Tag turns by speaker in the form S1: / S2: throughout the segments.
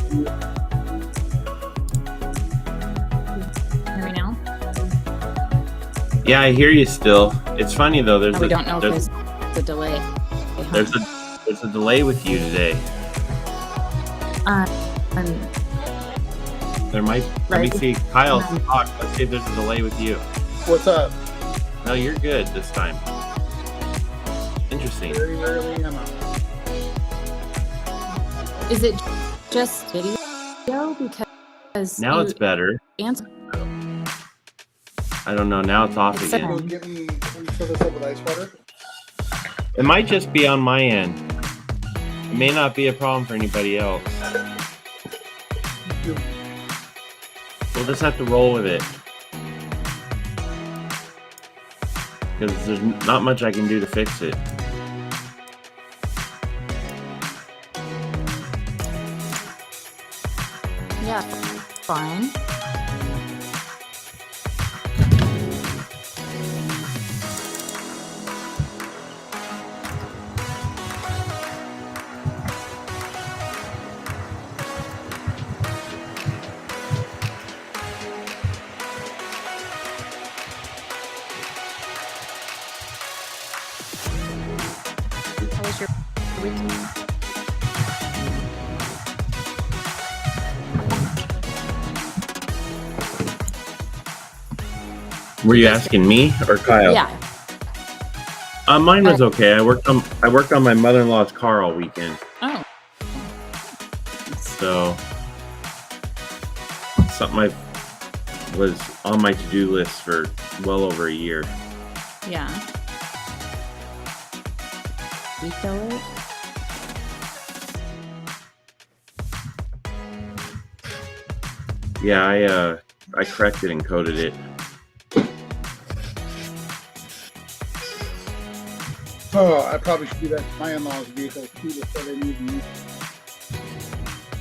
S1: Hear me now?
S2: Yeah, I hear you still. It's funny though.
S1: We don't know if there's a delay.
S2: There's a delay with you today. There might. Let me see. Kyle, talk. Let's see if there's a delay with you.
S3: What's up?
S2: No, you're good this time. Interesting.
S3: Very rarely am I.
S1: Is it just video? Because
S2: now it's better. I don't know. Now it's off again.
S3: Will you fill this up with ice water?
S2: It might just be on my end. It may not be a problem for anybody else. We'll just have to roll with it. Because there's not much I can do to fix it.
S1: Yeah, fine. How was your weekend?
S2: Were you asking me or Kyle?
S1: Yeah.
S2: Mine was okay. I worked on my mother-in-law's car all weekend.
S1: Oh.
S2: So something I was on my to-do list for well over a year.
S1: Yeah. You fill it?
S2: Yeah, I corrected and coded it.
S3: Oh, I probably should do that to my in-laws' vehicle too before they need me.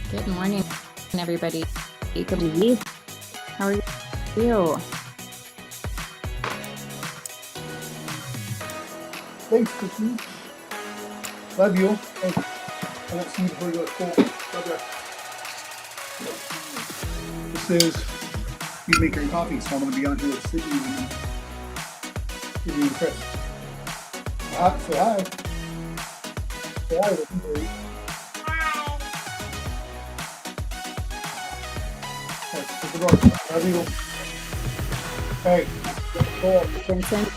S1: Good morning, everybody. Good evening. How are you?
S3: Thanks, Christine. Love you. Thanks. I won't see you before you go to school. Love you. This is you make your coffee, so I'm going to be on here with Sydney and Chris. Say hi. Say hi with me. Love you. Hey, go.
S1: Vincent.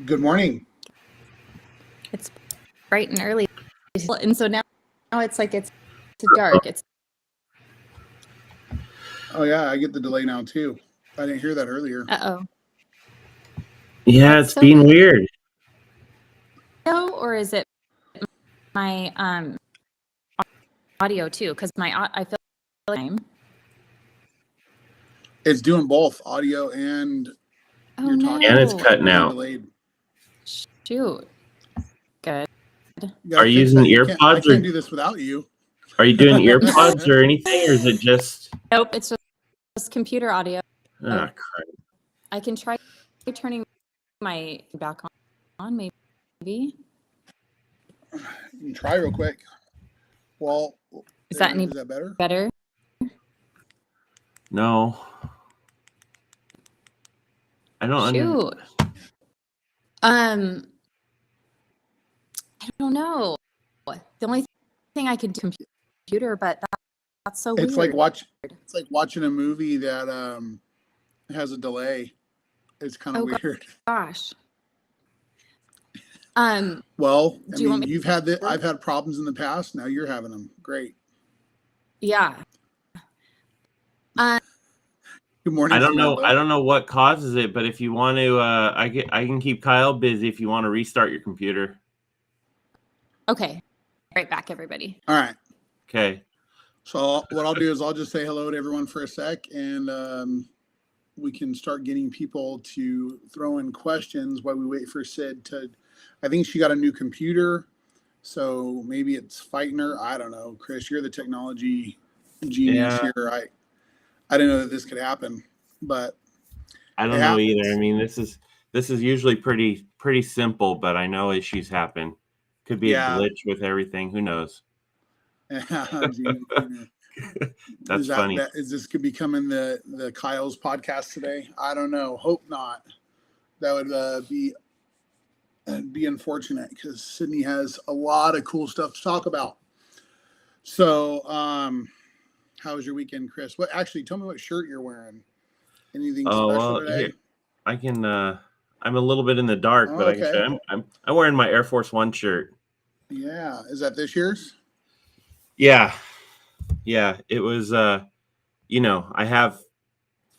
S3: Good morning.
S1: It's bright and early, and so now it's like it's dark. It's
S3: Oh yeah, I get the delay now too. I didn't hear that earlier.
S2: Yeah, it's being weird.
S1: No, or is it my audio too? Because I feel like
S3: It's doing both audio and you're talking.
S2: And it's cutting out.
S3: Delayed.
S1: Shoot. Good.
S2: Are you using earpods?
S3: I can't do this without you.
S2: Are you doing earpods or anything, or is it just?
S1: Nope, it's just computer audio.
S2: Oh, crap.
S1: I can try turning my back on, maybe.
S3: You can try real quick. Well,
S1: is that
S3: better?
S1: Better?
S2: No. I don't
S1: Shoot. I don't know. The only thing I can do computer, but that's so weird.
S3: It's like watching a movie that has a delay. It's kind of weird.
S1: Gosh.
S3: Well, you've had I've had problems in the past. Now you're having them. Great.
S1: Yeah.
S3: Good morning.
S2: I don't know what causes it, but if you want to, I can keep Kyle busy if you want to restart your computer.
S1: Okay. Right back, everybody.
S3: All right.
S2: Okay.
S3: So what I'll do is I'll just say hello to everyone for a sec, and we can start getting people to throw in questions while we wait for Sid to. I think she got a new computer, so maybe it's fighting her. I don't know. Chris, you're the technology genius
S2: Yeah.
S3: here. I didn't know that this could happen, but
S2: I
S3: it
S2: don't know either. I
S3: happens.
S2: mean, this is usually pretty simple, but I know issues happen. Could be a
S3: Yeah.
S2: glitch with everything. Who knows?
S3: Jamie,
S2: That's funny.
S3: is this could be coming the Kyle's podcast today? I don't know. Hope not. That would be unfortunate because Sydney has a lot of cool stuff to talk about. So, how was your weekend, Chris? What actually? Tell me what shirt you're wearing. Anything
S2: Oh
S3: special
S2: well,
S3: today?
S2: here I can. I'm a little bit in the dark,
S3: Oh,
S2: but I can show
S3: okay.
S2: you. I'm wearing my Air Force One shirt.
S3: Yeah, is that this year's?
S2: Yeah, it was. I have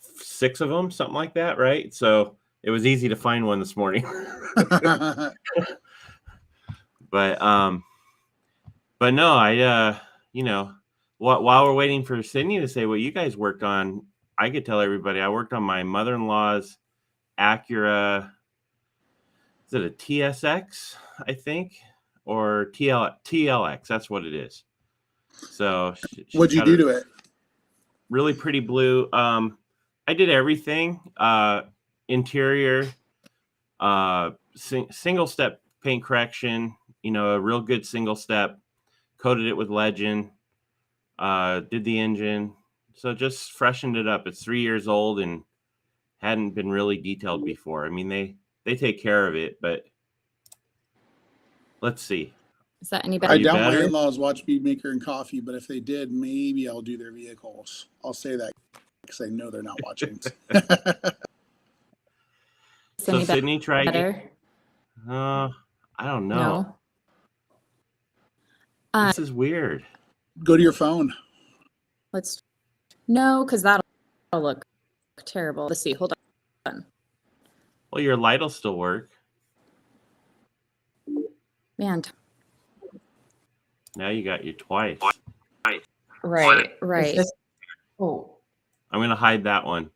S2: 6 of them, something like that, right? So it was easy to find one this morning. But no, while we're waiting for Sydney to say what you guys worked on, I could tell everybody I worked on my mother-in-law's Acura. Is it a TSX, I think, or TLX? That's what it is. So she's
S3: What'd you
S2: got
S3: do
S2: a
S3: to it?
S2: really pretty blue. I did everything. Interior, single step paint correction. A real good single step. Coated it with Legend. Did the engine. So just freshened it up. It's 3 years old and hadn't been really detailed before. I mean, they take care of it, but let's see.
S1: Is that any
S3: I
S1: better?
S3: doubt my
S2: better?
S3: in-laws watch Bead Maker and Coffee, but if they did, maybe I'll do their vehicles. I'll say that because I know they're not watching.
S2: So Sydney, try again.
S1: Better?
S2: I don't know.
S1: No.
S2: This is weird.
S3: Go to your phone.
S1: No, because that'll look terrible. Let's see. Hold on.
S2: Well, your light will still work.
S1: Man.
S2: Now you got you twice.
S1: Right.
S4: Oh,
S2: I'm going to hide that one.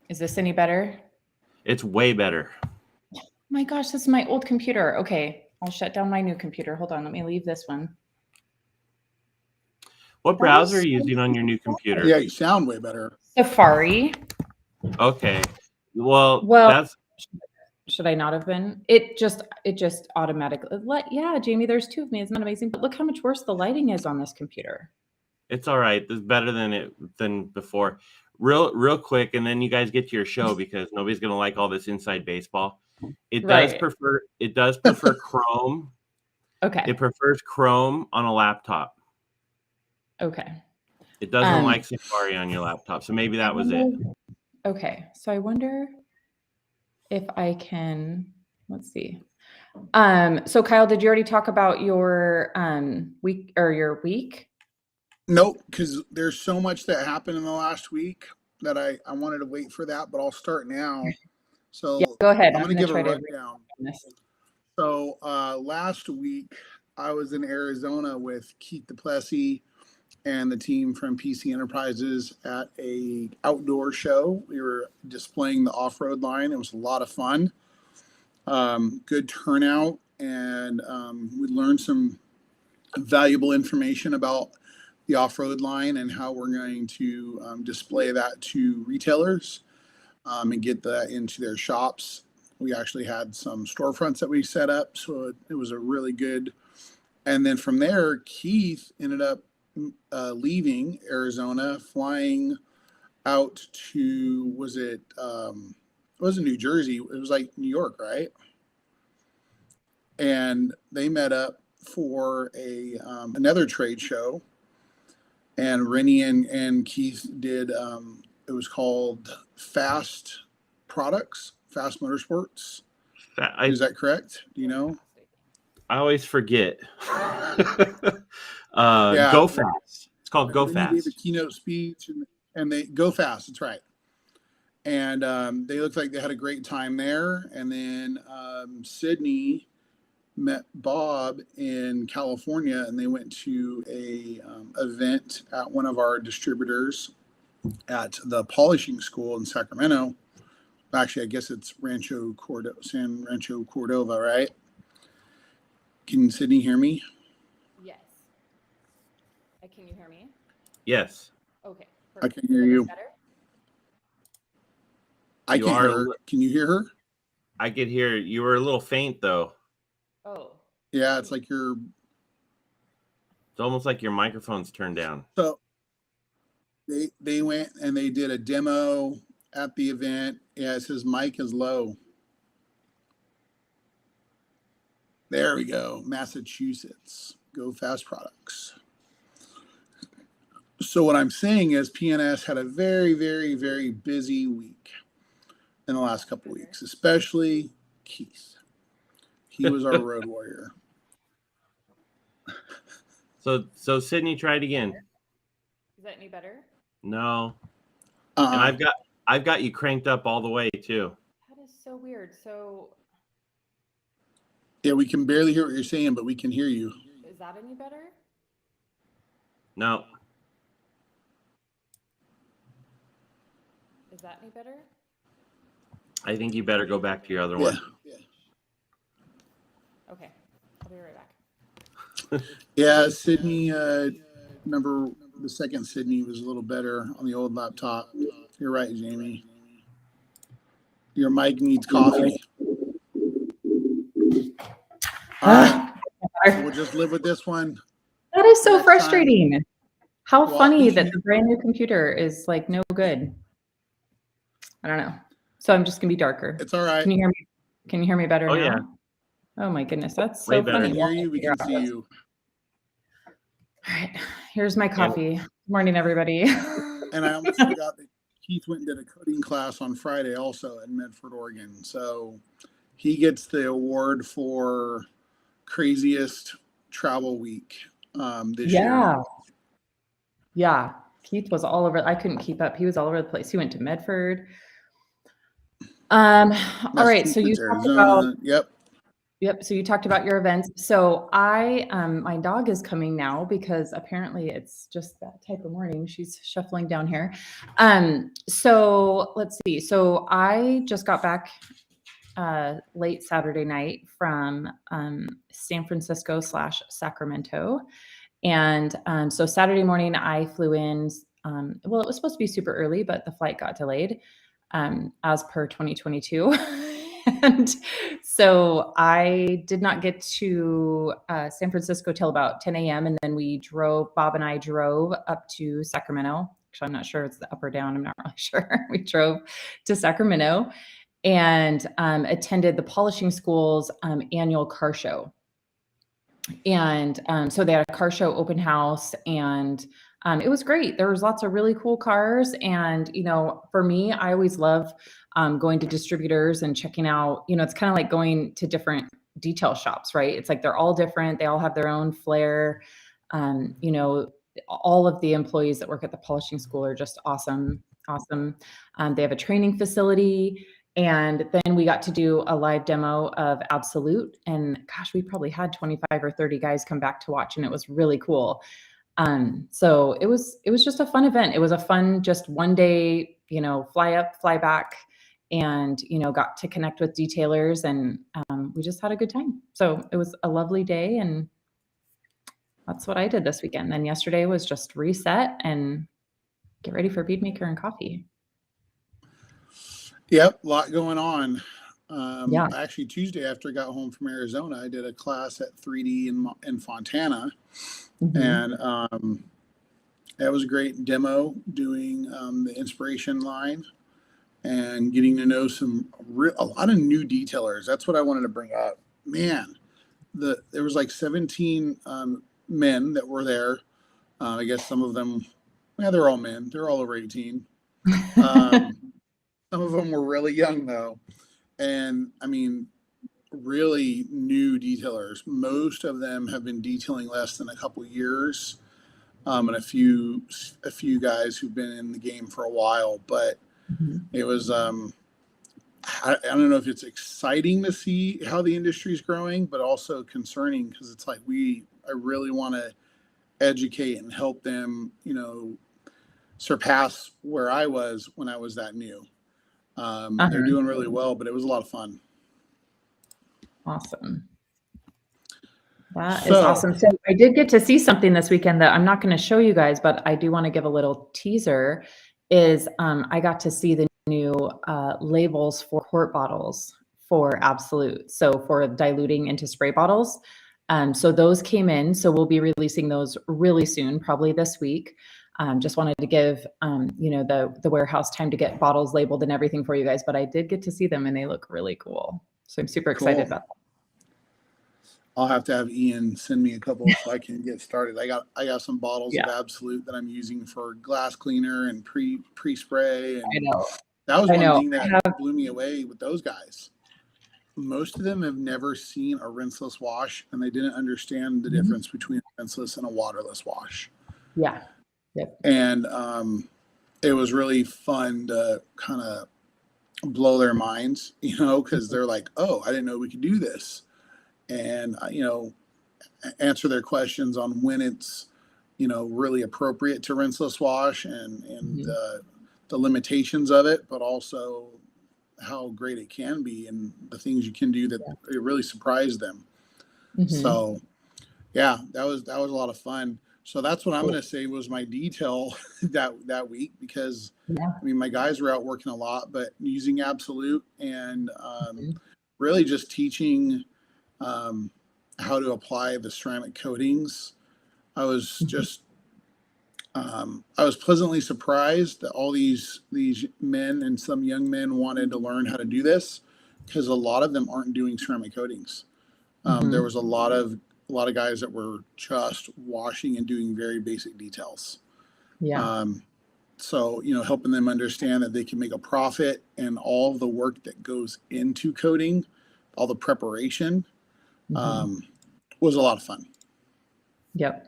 S4: is this any better?
S2: It's way better.
S4: Oh my gosh, this is my old computer. Okay, I'll shut down my new computer. Hold on, let me leave this one.
S2: What browser are you using on your new computer?
S3: Yeah, you sound way better.
S4: Safari.
S2: Okay. Well,
S4: Well, should I not have been? It just automatically. Yeah, Jamie, there's 2 of me. Isn't that amazing? But look how much worse the lighting is on this computer.
S2: it's all right. It's better than before. Real quick, and then you guys get to your show because nobody's gonna like all this inside baseball. It does prefer Chrome.
S4: Okay.
S2: It prefers Chrome on a laptop.
S4: Okay.
S2: It doesn't like Safari on your laptop. So maybe that was it.
S4: Okay. So I wonder if I can, let's see. So Kyle, did you already talk about your week or your week?
S3: Nope, because there's so much that happened in the last week that I wanted to wait for that, but I'll start now. So
S4: Yeah, go ahead.
S3: I'm going to give a
S4: try to
S3: rundown. So last week I was in Arizona with Keith DuPlessis and the team from PC Enterprises at a outdoor show. We were displaying the off-road line. It was a lot of fun. Good turnout, and we learned some valuable information about the off-road line and how we're going to display that to retailers and get that into their shops. We actually had some storefronts that we set up, so it was a really good. And then from there, Keith ended up leaving Arizona, flying out to it wasn't New Jersey, it was like New York, right? And they met up for another trade show, and Rennie and Keith did it was called Fast Motorsports. Is that correct? Do you know?
S2: I always forget.
S3: Yeah.
S2: Go Fast. It's called Go
S3: Rennie gave a
S2: Fast.
S3: keynote speech, and they Go Fast. That's right. And they looked like they had a great time there. And then Sydney met Bob in California, and they went to a event at one of our distributors at the polishing school in Sacramento. Actually, I guess it's San Rancho Cordova, right? Can Sydney hear me?
S4: Yes. Can you hear me?
S2: Yes.
S4: Okay.
S3: I can hear you.
S4: Better?
S3: I can hear her. Can you hear her?
S2: I could hear you were a little faint though.
S4: Oh.
S3: Yeah, it's like
S2: It's almost like your microphone's turned down.
S3: So they went and they did a demo at the event. Yeah, it says mic is low. There we go. Massachusetts. Go Fast Products. So what I'm saying is PNS had a very, very, very busy week in the last couple of weeks, especially Keith. He was our road warrior.
S2: So Sydney, try it again.
S4: Is that any better?
S2: No. And I've got you cranked up all the way too.
S4: That is so weird. So
S3: yeah, we can barely hear what you're saying, but we can hear you.
S4: is that any better?
S2: No.
S4: Is that any better?
S2: I think you better go back to your other one.
S3: Yeah.
S4: Okay. I'll be right back.
S3: Yeah, Sydney, remember the second Sydney was a little better on the old laptop. You're right, Jamie. Your mic needs coffee. All right. So we'll just live with this one.
S4: That is so
S3: Next
S4: frustrating. How
S3: Well,
S4: funny
S3: at
S4: that
S3: least
S4: the brand new computer is like no good. I don't know. So I'm just gonna be darker.
S3: It's all right.
S4: Can you hear me? Can you hear me better
S2: Oh,
S4: now?
S2: yeah.
S4: Oh my goodness, that's
S2: Way
S4: so
S2: better.
S3: We
S4: funny.
S3: can hear you. We can see you.
S4: All right, here's my coffee. Good morning, everybody.
S3: And I almost forgot that Keith went and did a coding class on Friday also in Medford, Oregon. So he gets the award for craziest travel week this year.
S4: Yeah. Keith was all over. I couldn't keep up. He was all over the place. He went to Medford. All right. So you
S3: Massachusetts,
S4: talked
S3: Arizona.
S4: about Yep. So you talked about your events. So my dog is coming now because apparently it's just that type of morning. She's shuffling down here. So let's see. So I just got back late Saturday night from San Francisco / Sacramento. And so Saturday morning I flew in. Well, it was supposed to be super early, but the flight got delayed as per 2022. And so I did not get to San Francisco till about 10 a.m. And then Bob and I drove up to Sacramento. Actually, I'm not sure it's the up or down. I'm not really sure. We drove to Sacramento and attended the polishing school's annual car show. And so they had a car show open house and it was great. There was lots of really cool cars. And, for me, I always love going to distributors and checking out, it's kind of like going to different detail shops, right? It's like, they're all different. They all have their own flair. All of the employees that work at the polishing school are just awesome. They have a training facility. And then we got to do a live demo of Absolute. And gosh, we probably had 25 or 30 guys come back to watch, and it was really cool. So it was just a fun event. It was a fun, just one day, fly up, fly back, and, got to connect with detailers, and we just had a good time. So it was a lovely day, and that's what I did this weekend. Then yesterday was just reset and get ready for Bead Maker and coffee.
S3: Yep, a lot going on.
S4: Yeah.
S3: Actually, Tuesday after I got home from Arizona, I did a class at 3D in Fontana.
S4: Mm-hmm.
S3: And that was a great demo doing the inspiration line and getting to know a lot of new detailers. That's what I wanted to bring up. Man, there was like 17 men that were there. I guess some of them, they're all men. They're all over 18. Some of them were really young though. And I mean, really new detailers. Most of them have been detailing less than a couple years. And a few guys who've been in the game for a while, but it was I don't know if it's exciting to see how the industry is growing, but also concerning because it's like I really want to educate and help them, surpass where I was when I was that new. They're doing really well, but it was a lot of fun.
S4: Awesome. That is awesome. So I did get to see something this weekend that I'm not going to show you guys, but I do want to give a little teaser. I got to see the new labels for quart bottles for Absolute. So for diluting into spray bottles. So those came in. So we'll be releasing those really soon, probably this week. Just wanted to give the warehouse time to get bottles labeled and everything for you guys. But I did get to see them and they look really cool. So I'm super excited about that.
S3: I'll have to have Ian send me a couple so I can get started. I got some bottles of Absolute that I'm using for glass cleaner and pre-spray. And
S4: I know.
S3: That was one thing that blew me away with those guys. Most of them have never seen a rinseless wash, and they didn't understand the difference between a rinseless and a waterless wash.
S4: Yeah. Yep.
S3: And it was really fun to kind of blow their minds, because they're like, oh, I didn't know we could do this. And, answer their questions on when it's, really appropriate to rinseless wash and the limitations of it, but also how great it can be and the things you can do that it really surprised them. So yeah, that was a lot of fun. So that's what I'm going to say was my detail that week, because my guys were out working a lot, but using Absolute and really just teaching how to apply the ceramic coatings. I was just I was pleasantly surprised that all these men and some young men wanted to learn how to do this, because a lot of them aren't doing ceramic coatings. There was a lot of guys that were just washing and doing very basic details. So helping them understand that they can make a profit, and all of the work that goes into coating, all the preparation, was a lot of fun.
S4: Yep.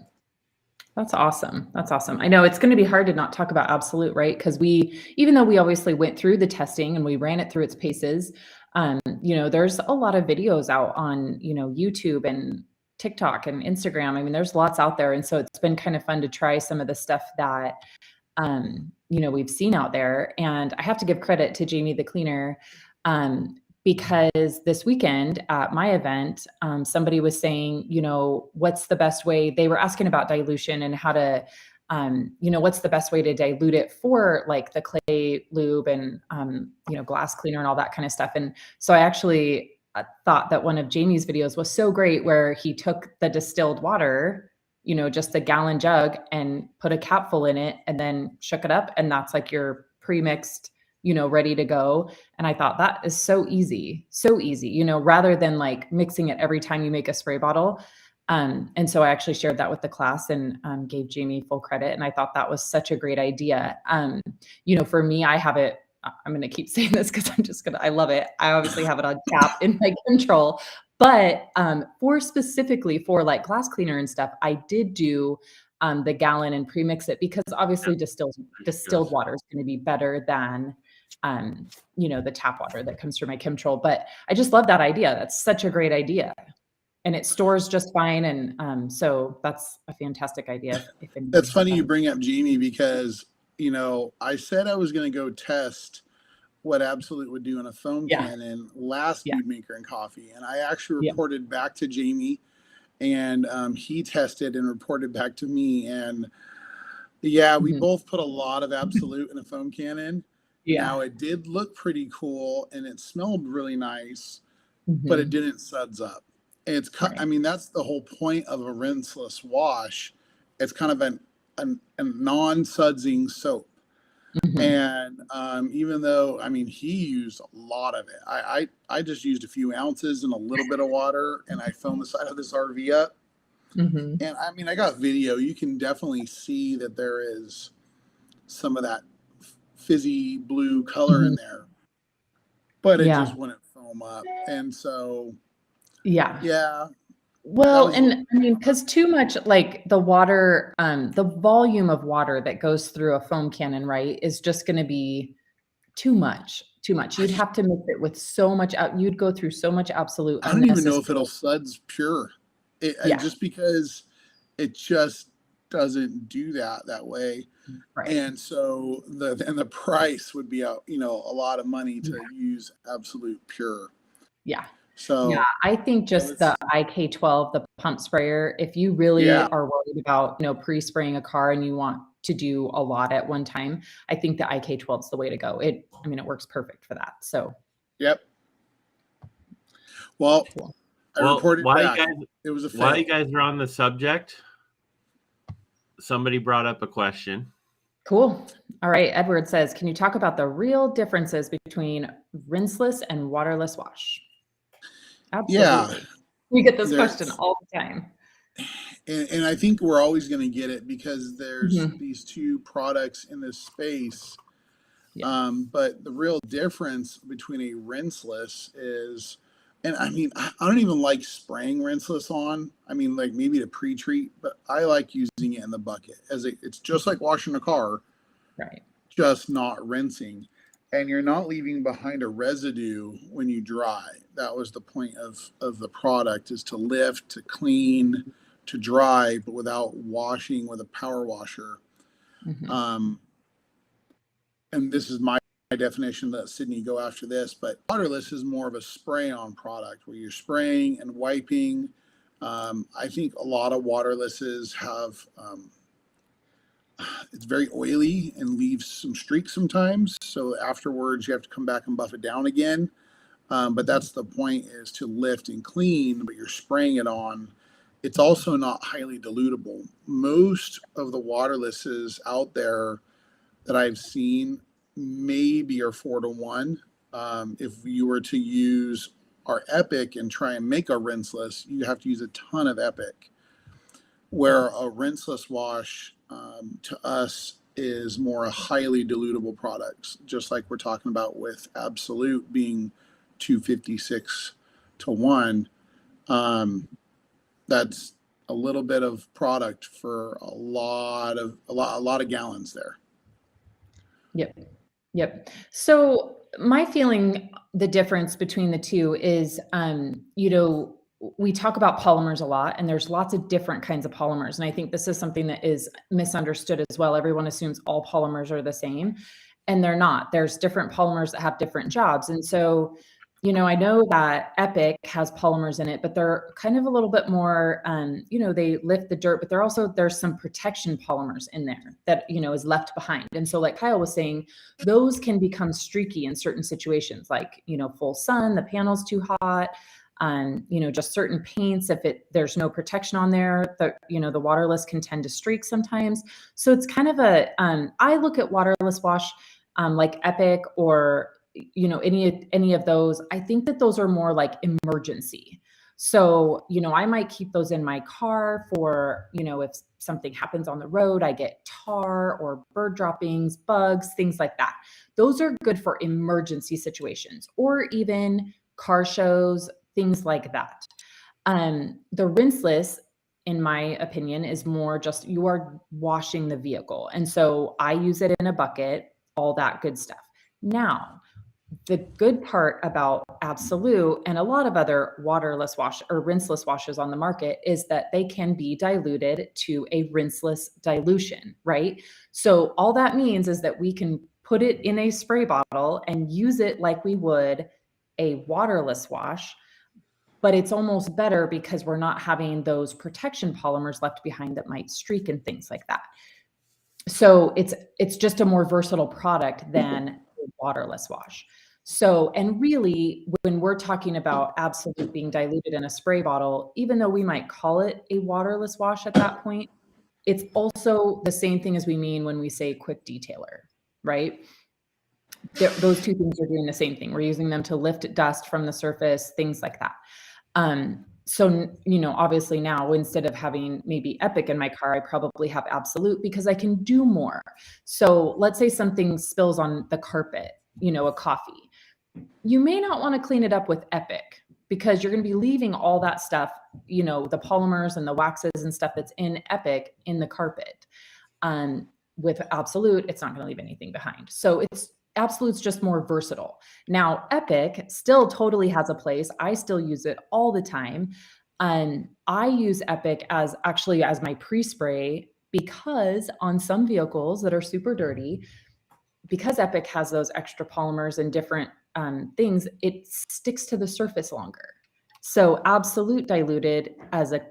S4: That's awesome. That's awesome. I know it's going to be hard to not talk about Absolute, right? Because even though we obviously went through the testing and we ran it through its paces, there's a lot of videos out on, YouTube and TikTok and Instagram. There's lots out there. And so it's been kind of fun to try some of the stuff that, we've seen out there. And I have to give credit to Jamie, the cleaner, because this weekend at my event, somebody was saying, what's the best way? They were asking about dilution and how to, what's the best way to dilute it for like the clay lube and, glass cleaner and all that kind of stuff. And so I actually thought that one of Jamie's videos was so great, where he took the distilled water, just the gallon jug, and put a capful in it and then shook it up. And that's like your pre-mixed, ready to go. And I thought that is so easy, rather than like mixing it every time you make a spray bottle. And so I actually shared that with the class and gave Jamie full credit. And I thought that was such a great idea. For me, I have it, I'm going to keep saying this because I love it. I obviously have it on tap in my control, but specifically for like glass cleaner and stuff, I did do the gallon and pre-mix it, because obviously distilled water is going to be better than the tap water that comes from my control. But I just love that idea. That's such a great idea. And it stores just fine. And so that's a fantastic idea.
S3: That's funny you bring up Jamie, because, I said I was going to go test what Absolute would do in a foam cannon last Bead Maker and Coffee. And I actually reported back to Jamie, and he tested and reported back to me. And we both put a lot of Absolute in a foam cannon. Now it did look pretty cool and it smelled really nice, but it didn't suds up. And it's that's the whole point of a rinseless wash. It's kind of a non-sudsing soap. And even though he used a lot of it, I just used a few ounces and a little bit of water, and I foamed the side of this RV up. And I got video. You can definitely see that there is some of that fizzy blue color in there, but it just wouldn't foam up. And so
S4: well, and because too much, like the water, the volume of water that goes through a foam cannon, right, is just going to be too much. Too much. You'd have to mix it with so much, you'd go through so much Absolute.
S3: I don't even know if it'll suds pure.
S4: Yeah.
S3: Just because it just doesn't do that way.
S4: Right.
S3: And so the price would be a lot of money to use Absolute Pure.
S4: Yeah.
S3: So
S4: yeah, I think just the IK12, the pump sprayer, if you really are worried about, pre-spraying a car and you want to do a lot at one time, I think the IK12 is the way to go. It works perfect for that. So.
S3: Yep. Well,
S4: cool.
S3: I reported back. It was a fail.
S2: While you guys are on the subject, somebody brought up a question.
S4: Cool. All right. Edward says, can you talk about the real differences between rinseless and waterless wash? Absolutely.
S3: Yeah.
S4: We get this question all the time.
S3: And I think we're always going to get it because there's these two products in this space. Yeah. But the real difference between a rinseless is, and I don't even like spraying rinseless on. Like maybe to pre-treat, but I like using it in the bucket it's just like washing a car,
S4: right?
S3: Just not rinsing. And you're not leaving behind a residue when you dry. That was the point of the product, is to lift, to clean, to dry, but without washing with a power washer. And this is my definition. Let Sydney go after this, but waterless is more of a spray-on product where you're spraying and wiping. I think a lot of waterlesses have it's very oily and leaves some streaks sometimes. So afterwards, you have to come back and buff it down again. But that's the point, is to lift and clean, but you're spraying it on. It's also not highly dilutable. Most of the waterlesses out there that I've seen maybe are 4-to-1. If you were to use our Epic and try and make a rinseless, you have to use a ton of Epic. Where a rinseless wash to us is more a highly dilutable product, just like we're talking about with Absolute being 256-to-1. That's a little bit of product for a lot of gallons there.
S4: Yep. So my feeling, the difference between the two is, we talk about polymers a lot, and there's lots of different kinds of polymers. And I think this is something that is misunderstood as well. Everyone assumes all polymers are the same, and they're not. There's different polymers that have different jobs. And so, I know that Epic has polymers in it, but they're kind of a little bit more, they lift the dirt, but there's some protection polymers in there that, is left behind. And so like Kyle was saying, those can become streaky in certain situations, like, full sun, the panel's too hot, just certain paints, if there's no protection on there, the waterless can tend to streak sometimes. So it's kind of I look at waterless wash, like Epic or, any of those. I think that those are more like emergency. So, I might keep those in my car for, if something happens on the road, I get tar or bird droppings, bugs, things like that. Those are good for emergency situations, or even car shows, things like that. The rinseless, in my opinion, is more just you are washing the vehicle. And so I use it in a bucket, all that good stuff. Now, the good part about Absolute and a lot of other waterless wash or rinseless washes on the market is that they can be diluted to a rinseless dilution, right? So all that means is that we can put it in a spray bottle and use it like we would a waterless wash, but it's almost better because we're not having those protection polymers left behind that might streak and things like that. So it's just a more versatile product than a waterless wash. So, and really, when we're talking about Absolute being diluted in a spray bottle, even though we might call it a waterless wash at that point, it's also the same thing as we mean when we say quick detailer, right? Those two things are doing the same thing. We're using them to lift dust from the surface, things like that. So, obviously now, instead of having maybe Epic in my car, I probably have Absolute because I can do more. So let's say something spills on the carpet, a coffee. You may not want to clean it up with Epic because you're going to be leaving all that stuff, the polymers and the waxes and stuff that's in Epic in the carpet. With Absolute, it's not going to leave anything behind. So Absolute's just more versatile. Now, Epic still totally has a place. I still use it all the time. I use Epic as my pre-spray because on some vehicles that are super dirty, because Epic has those extra polymers and different things, it sticks to the surface longer. So Absolute diluted as a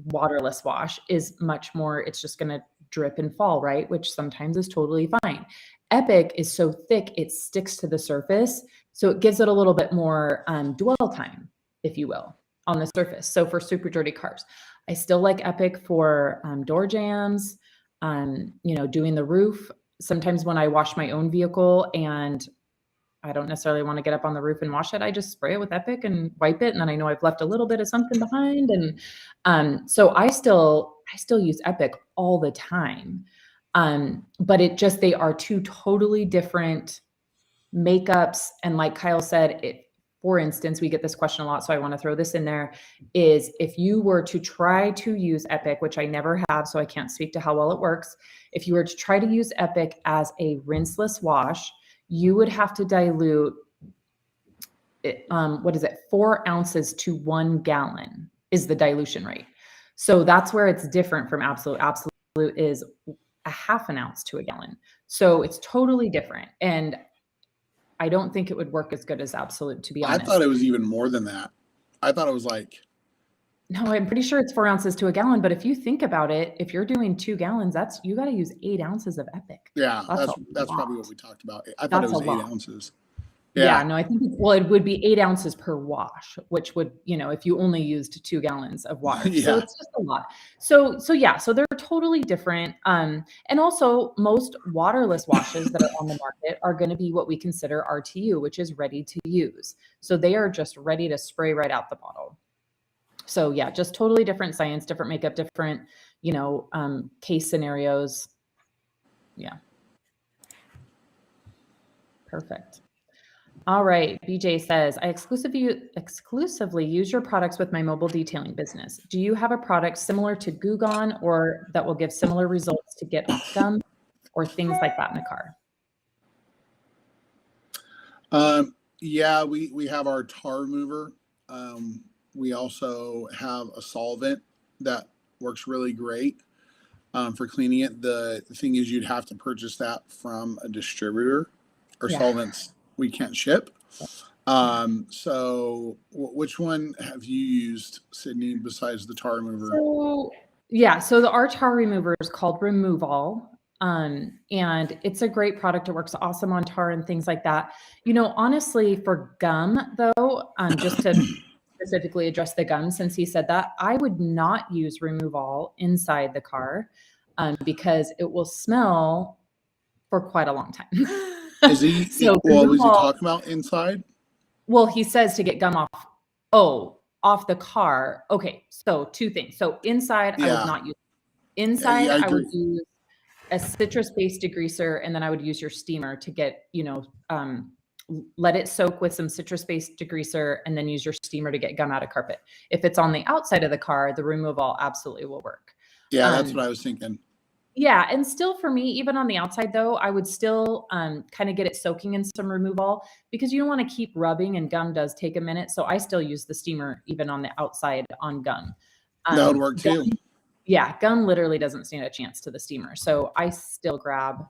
S4: waterless wash is much more, it's just going to drip and fall, right? Which sometimes is totally fine. Epic is so thick, it sticks to the surface. So it gives it a little bit more dwell time, if you will, on the surface. So for super dirty cars, I still like Epic for door jams, doing the roof. Sometimes when I wash my own vehicle and I don't necessarily want to get up on the roof and wash it, I just spray it with Epic and wipe it. And then I know I've left a little bit of something behind. And so I still use Epic all the time. But they are two totally different makeups. And like Kyle said, for instance, we get this question a lot, so I want to throw this in there, is if you were to try to use Epic, which I never have, so I can't speak to how well it works. If you were to try to use Epic as a rinseless wash, you would have to dilute it, 4 ounces to 1 gallon is the dilution rate. So that's where it's different from Absolute. Absolute is a half an ounce to a gallon. So it's totally different. And I don't think it would work as good as Absolute, to be honest.
S3: I thought it was even more than that. I thought it was like...
S4: No, I'm pretty sure it's 4 ounces to a gallon. But if you think about it, if you're doing 2 gallons, you got to use 8 ounces of Epic.
S3: Yeah, that's probably what we talked about. I thought it was 8 ounces.
S4: Yeah, no, I think it would be 8 ounces per wash, which would, if you only used 2 gallons of water.
S3: Yeah.
S4: So it's just a lot. So they're totally different. And also most waterless washes that are on the market are going to be what we consider RTU, which is ready to use. So they are just ready to spray right out the bottle. So yeah, just totally different science, different makeup, different, case scenarios. Yeah. Perfect. All right. BJ says, I exclusively use your products with my mobile detailing business. Do you have a product similar to Goo Gone or that will give similar results to get off gum or things like that in the car?
S3: Yeah, we have our tar remover. We also have a solvent that works really great for cleaning it. The thing is you'd have to purchase that from a distributor or solvents we can't ship. So which one have you used, Sydney, besides the tar remover?
S4: So our tar remover is called Removal. And it's a great product. It works awesome on tar and things like that. Honestly, for gum though, just to specifically address the gum, since he said that, I would not use Removal inside the car because it will smell for quite a long time.
S3: Was he talking about inside?
S4: Well, he says to get gum off the car. Okay, so 2 things. So inside, I would not use. Inside, I would use a citrus-based degreaser, and then I would use your steamer to get, let it soak with some citrus-based degreaser, and then use your steamer to get gum out of carpet. If it's on the outside of the car, the Removal absolutely will work.
S3: Yeah, that's what I was thinking.
S4: Yeah. And still for me, even on the outside though, I would still kind of get it soaking in some Removal because you don't want to keep rubbing, and gum does take a minute. So I still use the steamer even on the outside on gum.
S3: That would work too.
S4: Yeah. Gum literally doesn't stand a chance to the steamer. So I still grab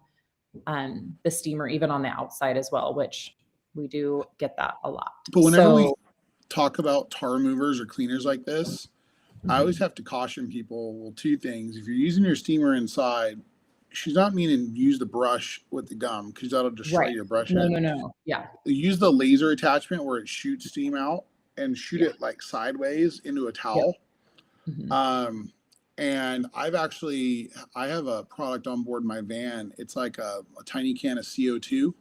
S4: the steamer even on the outside as well, which we do get that a lot.
S3: But whenever we talk about tar removers or cleaners like this, I always have to caution people, well, 2 things. If you're using your steamer inside, she's not meaning use the brush with the gum because that'll destroy your brush head.
S4: No. Yeah.
S3: Use the laser attachment where it shoots steam out and shoot it like sideways into a towel. And I have a product on board my van. It's like a tiny can of CO2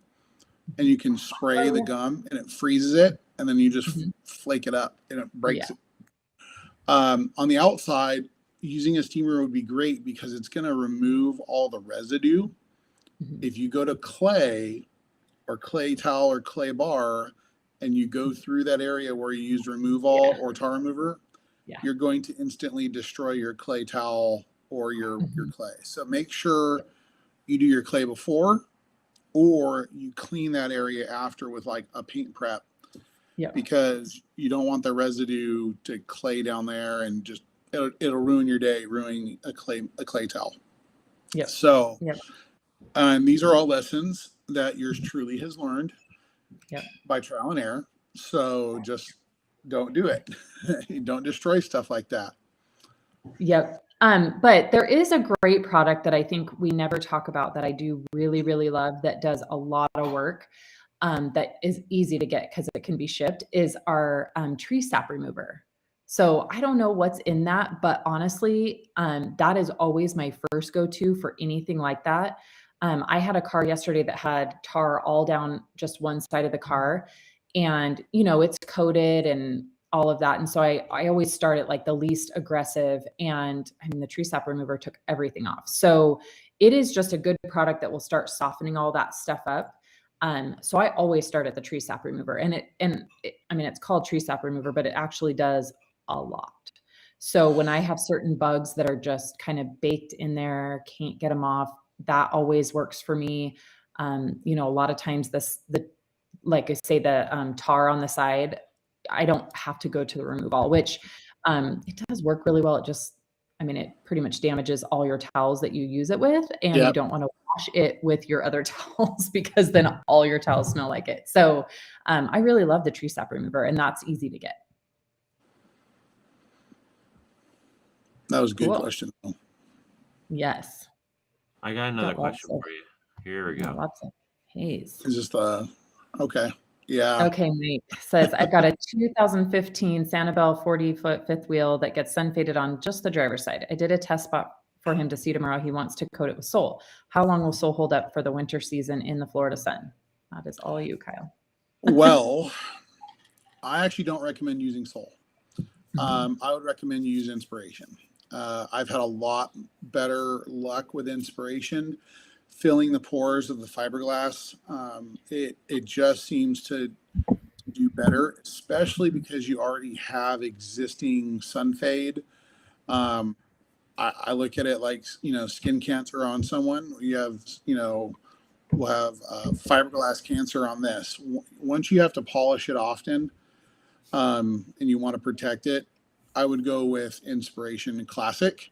S3: and you can spray the gum and it freezes it. And then you just flake it up and it breaks it. On the outside, using a steamer would be great because it's going to remove all the residue. If you go to clay or clay towel or clay bar and you go through that area where you use Removal or tar remover, you're going to instantly destroy your clay towel or your clay. So make sure you do your clay before or you clean that area after with like a paint prep, because you don't want the residue to clay down there and just it'll ruin your day, ruining a clay towel. So these are all lessons that yours truly has learned by trial and error. So just don't do it. Don't destroy stuff like that.
S4: But there is a great product that I think we never talk about that I do really, really love, that does a lot of work, that is easy to get because it can be shipped, is our tree sap remover. So I don't know what's in that, but honestly, that is always my first go-to for anything like that. I had a car yesterday that had tar all down just one side of the car, and it's coated and all of that. And so I always start at like the least aggressive, and I mean, the tree sap remover took everything off. So it is just a good product that will start softening all that stuff up. So I always start at the tree sap remover, and I mean, it's called tree sap remover, but it actually does a lot. So when I have certain bugs that are just kind of baked in there, can't get them off, that always works for me. A lot of times like I say, the tar on the side, I don't have to go to the remove all, which it does work really well. It pretty much damages all your towels that you use it with, and you don't want to wash it with your other towels because then all your towels smell like it. So I really love the tree sap remover, and that's easy to get.
S3: That was a good question.
S4: Yes.
S2: I got another question for you. Here we go.
S4: Lots of haze.
S3: Is this okay. Yeah.
S4: Okay, Mike says, I've got a 2015 Sanibel 40-foot fifth wheel that gets sun faded on just the driver's side. I did a test spot for him to see tomorrow. He wants to coat it with Sol. How long will Sol hold up for the winter season in the Florida sun? That is all you, Kyle.
S3: Well, I actually don't recommend using Sol. I would recommend you use Inspiration. I've had a lot better luck with Inspiration filling the pores of the fiberglass. It just seems to do better, especially because you already have existing sun fade. I look at it like, skin cancer on someone. You have, we'll have fiberglass cancer on this. Once you have to polish it often, and you want to protect it, I would go with Inspiration Classic.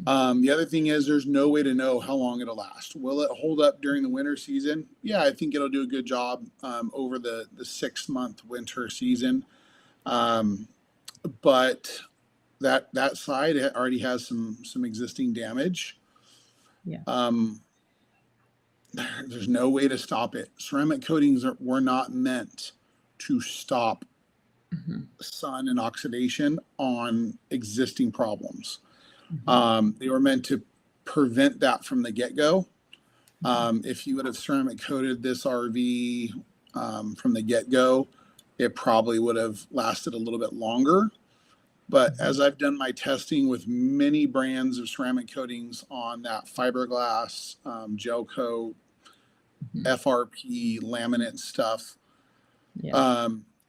S3: The other thing is there's no way to know how long it'll last. Will it hold up during the winter season? Yeah, I think it'll do a good job over the 6-month winter season. But that side already has some existing damage. There's no way to stop it. Ceramic coatings were not meant to stop sun and oxidation on existing problems. They were meant to prevent that from the get-go. If you would have ceramic coated this RV from the get-go, it probably would have lasted a little bit longer. But as I've done my testing with many brands of ceramic coatings on that fiberglass, gel coat, FRP, laminate stuff,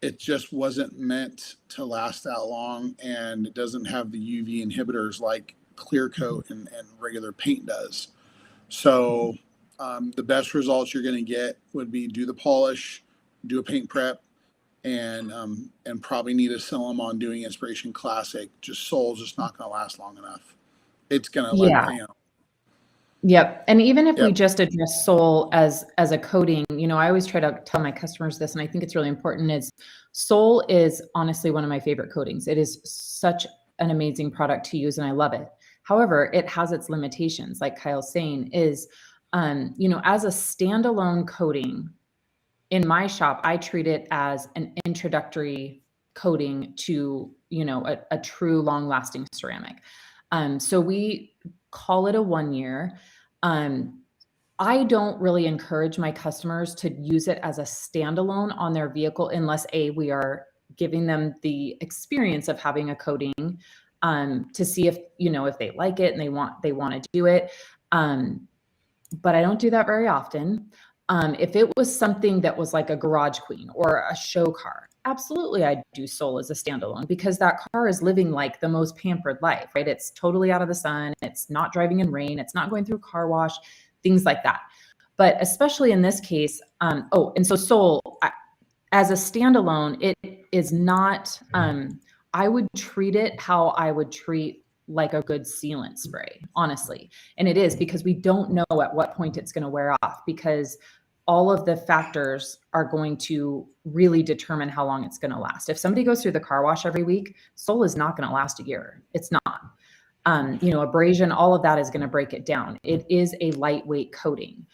S3: it just wasn't meant to last that long, and it doesn't have the UV inhibitors like clear coat and regular paint does. So the best results you're going to get would be do the polish, do a paint prep, and probably need to sell them on doing Inspiration Classic. Sol's just not going to last long enough. It's going to
S4: Yep. And even if we just address Sol as a coating, I always try to tell my customers this, and I think it's really important, is Sol is honestly one of my favorite coatings. It is such an amazing product to use, and I love it. However, it has its limitations, like Kyle's saying, is, as a standalone coating in my shop, I treat it as an introductory coating to, a true long lasting ceramic. So we call it a 1 year. I don't really encourage my customers to use it as a standalone on their vehicle unless we are giving them the experience of having a coating, to see if, if they like it and they want to do it. But I don't do that very often. If it was something that was like a garage queen or a show car, absolutely I'd do Sol as a standalone, because that car is living like the most pampered life, right? It's totally out of the sun. It's not driving in rain. It's not going through car wash, things like that. But especially in this case, and so Soul, as a standalone, it is not, I would treat it how I would treat like a good sealant spray, honestly. And it is, because we don't know at what point it's going to wear off, because all of the factors are going to really determine how long it's going to last. If somebody goes through the car wash every week, Soul is not going to last a year. It's not. Abrasion, all of that is going to break it down. It is a lightweight coating.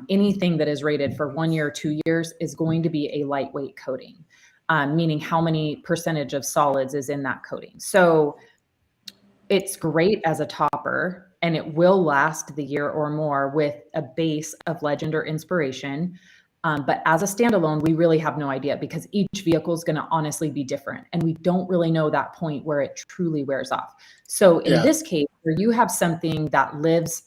S4: Anything that is rated for 1 year, 2 years is going to be a lightweight coating, meaning how many percentage of solids is in that coating. So it's great as a topper, and it will last the year or more with a base of Legend or Inspiration. But as a standalone, we really have no idea, because each vehicle is going to honestly be different. And we don't really know that point where it truly wears off. So in this case, where you have something that lives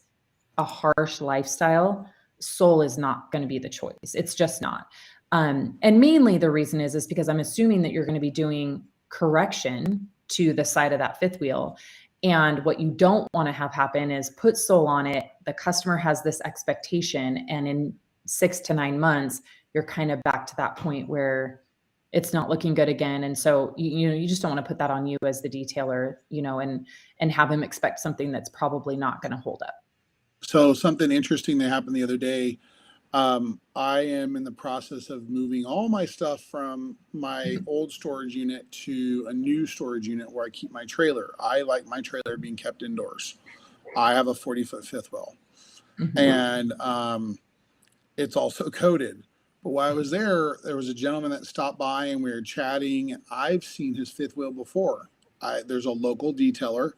S4: a harsh lifestyle, Soul is not going to be the choice. It's just not. And mainly the reason is because I'm assuming that you're going to be doing correction to the side of that fifth wheel. And what you don't want to have happen is put Soul on it. The customer has this expectation, and in 6 to 9 months, you're kind of back to that point where it's not looking good again. And so, you just don't want to put that on you as the detailer, and have him expect something that's probably not going to hold up.
S3: So something interesting that happened the other day. I am in the process of moving all my stuff from my old storage unit to a new storage unit where I keep my trailer. I like my trailer being kept indoors. I have a 40-foot fifth wheel, and it's also coated. But while I was there was a gentleman that stopped by and we were chatting. I've seen his fifth wheel before. There's a local detailer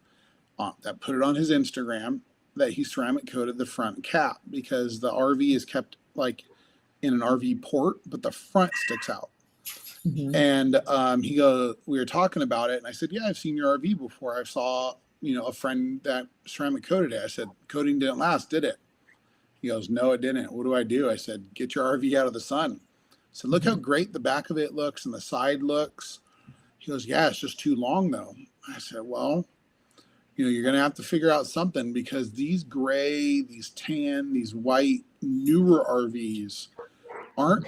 S3: that put it on his Instagram that he ceramic coated the front cap, because the RV is kept like in an RV port, but the front sticks out. And we were talking about it, and I said, yeah, I've seen your RV before. I saw, a friend that ceramic coated it. I said, coating didn't last, did it? He goes, no, it didn't. What do I do? I said, get your RV out of the sun. I said, look how great the back of it looks and the side looks. He goes, yeah, it's just too long though. I said, well, you're going to have to figure out something, because these gray, these tan, these white, newer RVs aren't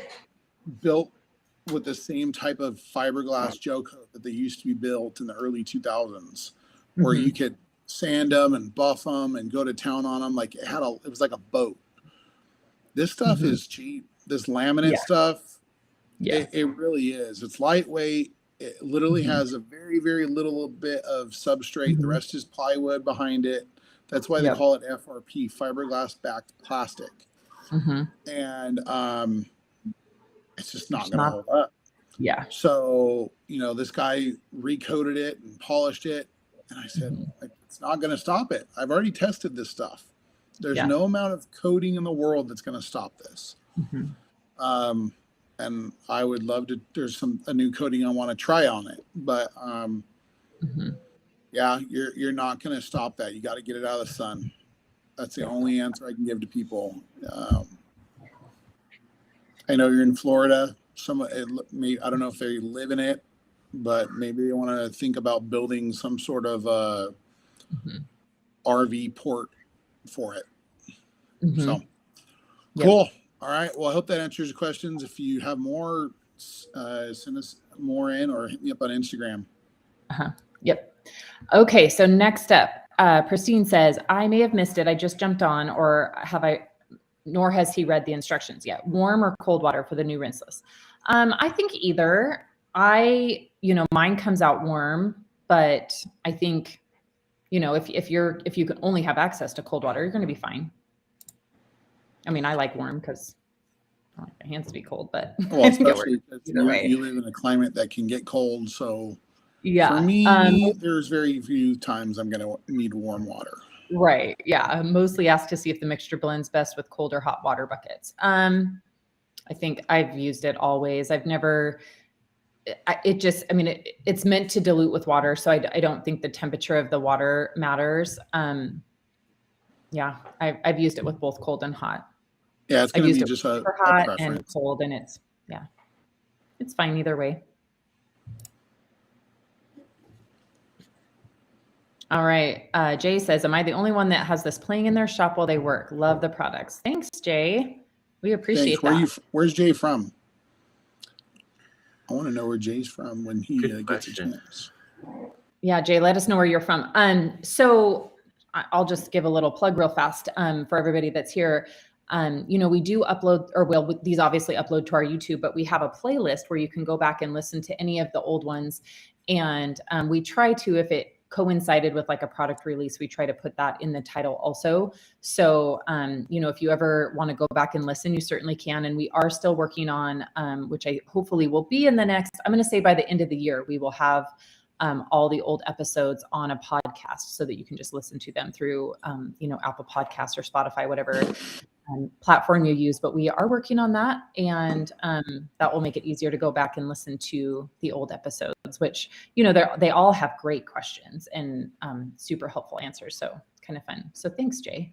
S3: built with the same type of fiberglass gel coat that they used to be built in the early 2000s, where you could sand them and buff them and go to town on them. Like it was like a boat. This stuff is cheap. This laminate stuff, it really is. It's lightweight. It literally has a very, very little bit of substrate. The rest is plywood behind it. That's why they call it FRP, fiberglass backed plastic. And it's just not going to hold up. Yeah. So, this guy recoated it and polished it. And I said, it's not going to stop it. I've already tested this stuff. There's no amount of coating in the world that's going to stop this. And I would love to, there's a new coating I want to try on it, but you're not going to stop that. You got to get it out of the sun. That's the only answer I can give to people. I know you're in Florida. I don't know if they live in it, but maybe they want to think about building some sort of RV port for it. So cool. All right. Well, I hope that answers your questions. If you have more, send us more in or hit me up on Instagram.
S4: Yep. Okay. So next up, Pristine says, I may have missed it. I just jumped on, nor has he read the instructions yet. Warm or cold water for the new rinseless? I think either. Mine comes out warm, but I think, if you can only have access to cold water, you're going to be fine. I mean, I like warm because I don't like my hands to be cold, but
S3: especially because you live in a climate that can get cold. So for me, there's very few times I'm going to need warm water.
S4: Right. Yeah. I mostly ask to see if the mixture blends best with cold or hot water buckets. I think I've used it always. I've never, it's meant to dilute with water. So I don't think the temperature of the water matters. I've used it with both cold and hot.
S3: Yeah, it's going to be just a
S4: hot
S3: preference.
S4: And cold, and it's fine either way. All right. Jay says, am I the only one that has this playing in their shop while they work? Love the products. Thanks, Jay. We appreciate
S3: Thanks.
S4: that.
S3: Where's Jay from? I want to know where Jay's from when he
S2: Good
S3: gets a
S2: question.
S3: chance.
S4: Yeah, Jay, let us know where you're from. So I'll just give a little plug real fast for everybody that's here. We do upload, these obviously upload to our YouTube, but we have a playlist where you can go back and listen to any of the old ones. And we try to, if it coincided with like a product release, we try to put that in the title also. So, if you ever want to go back and listen, you certainly can. And we are still working on, which I hopefully will be in the next, I'm going to say by the end of the year, we will have all the old episodes on a podcast so that you can just listen to them through, Apple Podcasts or Spotify, whatever platform you use. But we are working on that, and that will make it easier to go back and listen to the old episodes, which, they all have great questions and super helpful answers. So kind of fun. So thanks, Jay.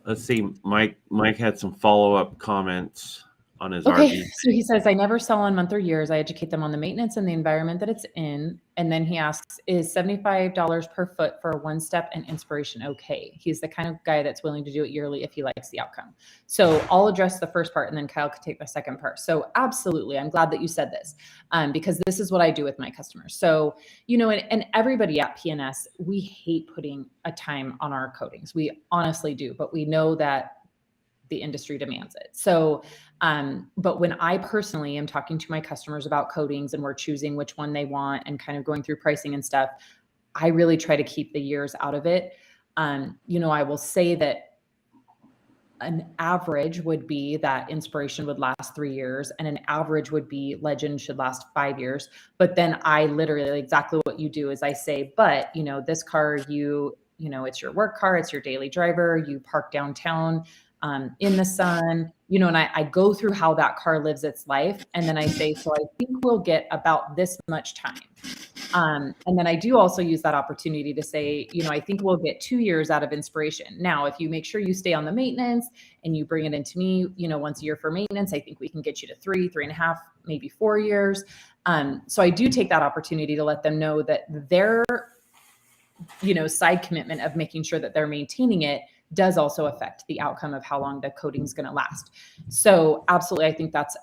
S2: Let's see. Mike had some follow-up comments on his
S4: Okay,
S2: RV.
S4: so he says, I never sell on month or years. I educate them on the maintenance and the environment that it's in. And then he asks, is $75 per foot for a one-step and inspiration okay? He's the kind of guy that's willing to do it yearly if he likes the outcome. So I'll address the first part and then Kyle could take the second part. So absolutely, I'm glad that you said this because this is what I do with my customers. So, and everybody at PNS, we hate putting a time on our coatings. We honestly do, but we know that the industry demands it. So, but when I personally am talking to my customers about coatings and we're choosing which one they want and kind of going through pricing and stuff, I really try to keep the years out of it. I will say that an average would be that inspiration would last 3 years and an average would be legend should last 5 years. But then I literally exactly what you do is I say, but this car, it's your work car, it's your daily driver, you park downtown, in the sun, and I go through how that car lives its life. And then I say, so I think we'll get about this much time. And then I do also use that opportunity to say, I think we'll get 2 years out of inspiration. Now, if you make sure you stay on the maintenance and you bring it into me, once a year for maintenance, I think we can get you to 3.5, maybe 4 years. So I do take that opportunity to let them know that their, side commitment of making sure that they're maintaining it does also affect the outcome of how long the coating is going to last. So absolutely, I think that's